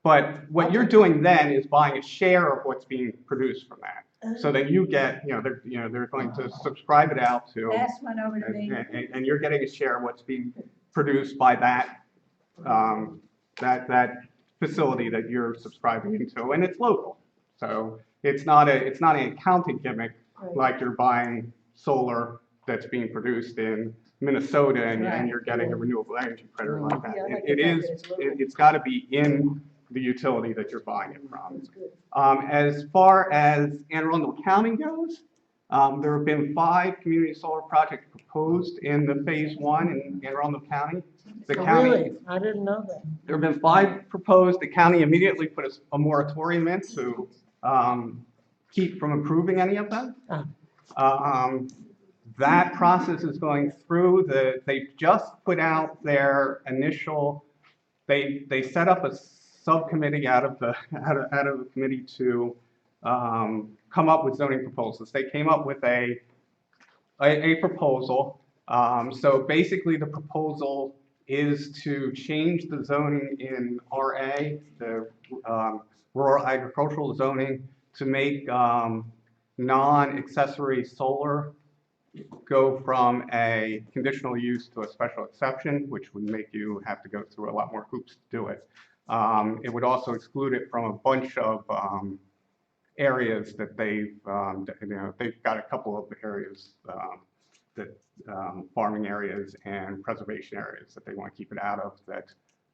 but what you're doing then is buying a share of what's being produced from that. So then you get, they're going to subscribe it out to, Last one over to me. and you're getting a share of what's being produced by that that facility that you're subscribing into, and it's local. So it's not an accounting gimmick like you're buying solar that's being produced in Minnesota and you're getting a renewable energy credit like that. It's got to be in the utility that you're buying it from. As far as Anne Arundel County goes, there have been 5 community solar projects proposed in the phase 1 in Anne Arundel County. The county, Really? I didn't know that. there have been 5 proposed. The county immediately put a moratorium in to keep from approving any of them. That process is going through. They've just put out their initial. They set up a subcommittee out of the committee to come up with zoning proposals. They came up with a proposal. So basically, the proposal is to change the zoning in RA, the rural agricultural zoning, to make non-accessory solar go from a conditional use to a special exception, which would make you have to go through a lot more hoops to do it. It would also exclude it from a bunch of areas that they've got a couple of areas that farming areas and preservation areas that they want to keep it out of that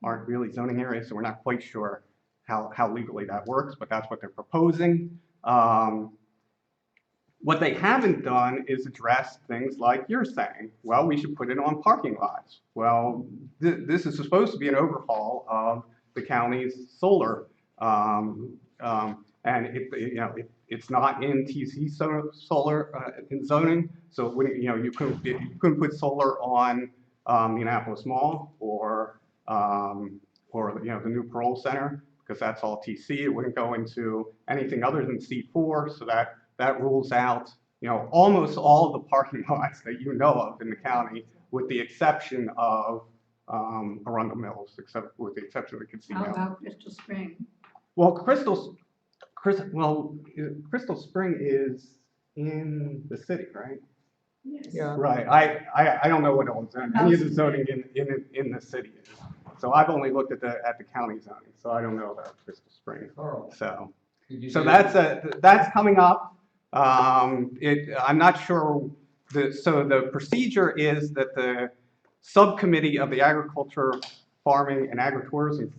aren't really zoning areas. So we're not quite sure how legally that works, but that's what they're proposing. What they haven't done is address things like you're saying. Well, we should put it on parking lots. Well, this is supposed to be an overhaul of the county's solar And it's not in TC solar in zoning, so it wouldn't, you couldn't put solar on the Annapolis Mall or the new Parole Center, because that's all TC. It wouldn't go into anything other than C4, so that rules out, almost all of the parking lots that you know of in the county, with the exception of Arundel Mills, with the exception of the casino. How about Crystal Spring? Well, Crystal Spring is in the city, right? Yes. Yeah. Right. I don't know what any of the zoning in the city is. So I've only looked at the county zoning, so I don't know about Crystal Spring. Carl, So did you so say- that's coming up. I'm not sure. So the procedure is that the subcommittee of the Agriculture, Farming, and Agritourism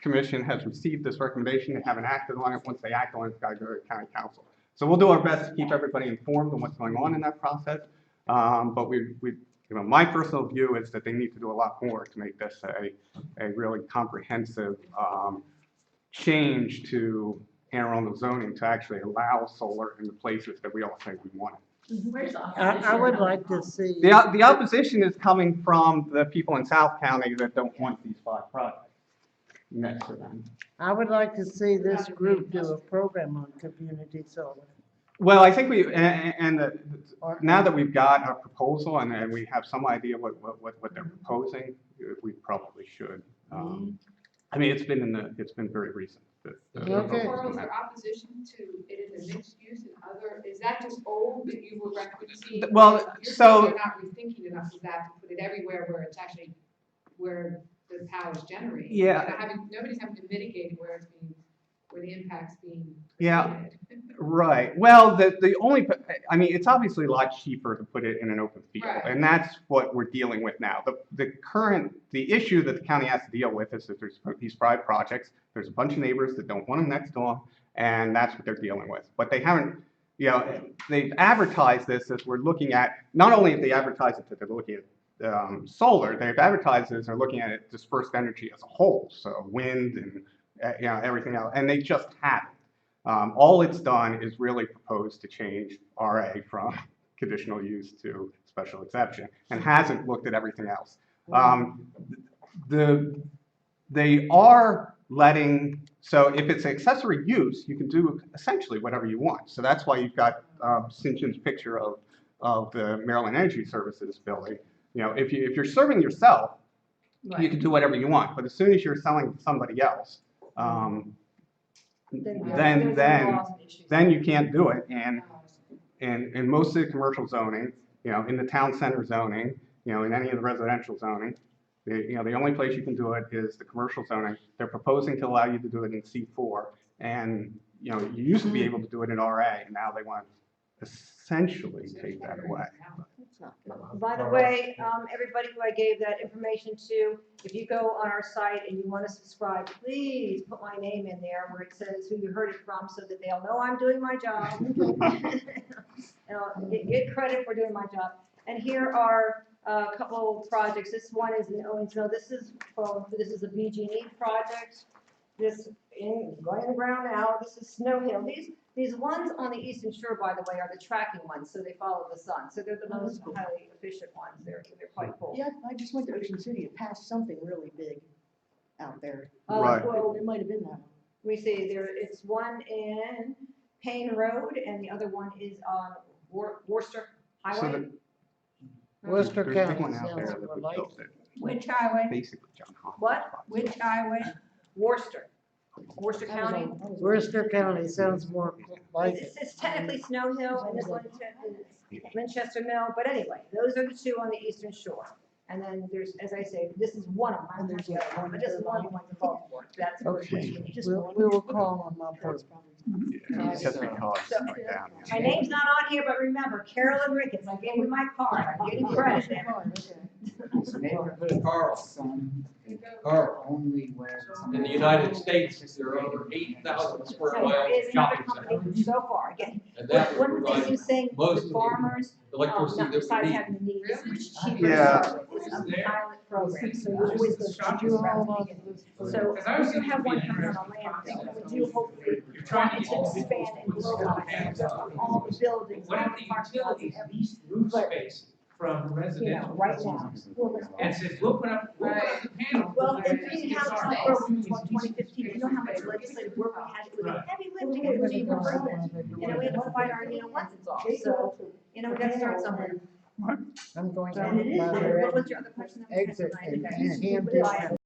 Commission has received this recommendation. They haven't acted on it. Once they act on it, it's got to go to the county council. So we'll do our best to keep everybody informed on what's going on in that process. But my personal view is that they need to do a lot more to make this a really comprehensive change to Anne Arundel zoning to actually allow solar in the places that we all say we want it. Where's the I would like to see. The opposition is coming from the people in South County that don't want these 5 projects next to them. I would like to see this group do a program on community solar. Well, I think now that we've got our proposal and we have some idea what they're proposing, we probably should. I mean, it's been very recent. Okay. Or is there opposition to it in the mixed use and other, is that just old that you were referencing? Well, You're so- saying they're not rethinking enough of that to put it everywhere where it's actually, where the power is generated. Yeah. Nobody's having to mitigate where the impact's being. Yeah. created. Right. Well, it's obviously a lot cheaper to put it in an open field, Right. and that's what we're dealing with now. The issue that the county has to deal with is that there's these 5 projects. There's a bunch of neighbors that don't want them next door, and that's what they're dealing with. But they haven't, they've advertised this as we're looking at. Not only have they advertised it that they're looking at solar, they've advertised it as they're looking at it dispersed energy as a whole, so wind and everything else, and they just haven't. All it's done is really propose to change RA from conditional use to special exception, and hasn't looked at everything else. They are letting, so if it's accessory use, you can do essentially whatever you want. So that's why you've got St. John's picture of the Maryland Energy Services building. If you're serving yourself, you can do whatever you want. But as soon as you're selling to somebody else, then you can't do it. And in most of the commercial zoning, in the town center zoning, in any of the residential zoning, the only place you can do it is the commercial zoning. They're proposing to allow you to do it in C4, and you used to be able to do it in RA, and now they want to essentially take that away. By the way, everybody who I gave that information to, if you go on our site and you want to subscribe, please put my name in there where it says who you heard it from, so that they'll know I'm doing my job. Get credit for doing my job. And here are a couple of projects. This one is in Owensville. This is a BG&E project. This going in the ground now. This is Snow Hill. These ones on the Eastern Shore, by the way, are the tracking ones, so they follow the sun. So they're the most highly efficient ones. They're quite cool. Yeah, I just went to Ocean City. It passed something really big out there. Right. Well, It might have been that one. we see it's one in Payne Road and the other one is on Worcester Highway. Worcester There's a big County one out sounds there that more we like built it. Which highway? Basically, John Hopkins. What? Which highway? Worcester County. Worcester County sounds more like it. It's technically Snow Hill and this one is Winchester Mill, but anyway, those are the 2 on the Eastern Shore. And then there's, as I say, this is one of them. And there's like one But this is one of the ones in Baltimore. That's what Okay. we need. We will call on my person. Yeah, it's just because So, right down here. my name's not on here, but remember, Carolyn Ricketts, I gave you my card, I'm getting credit there. Neighborhood Carl. son Or only where. in the United States, there are over 8,000 square No, miles there is of another shopping company centers. so far, again, And that one would of the things provide you're saying, most the of the farmers, electricity not that besides we need. having the need, it's much cheaper to Yeah. start with, it's a pilot program, so you always go to You hold on to this. So Because I we was do thinking have it'd be one an coming on a interesting landfill, and we concept. do hopefully You're trying want to it get to expand and people to globalize, stand all the buildings, What all if the the parking lots, utilities everything. lease roof But, space from you residential? know, right now, well, And says, we'll put up the panel. well, but in it's Green House, our Urban was own 2015, you know how much legislative work we had, it was a Right. heavy lifting, it was even permanent. You know, we had to fight our license off, so, you know, we gotta start somewhere. I'm going And it is, down what the was your other question? That was exit kind of and nice. Hampton.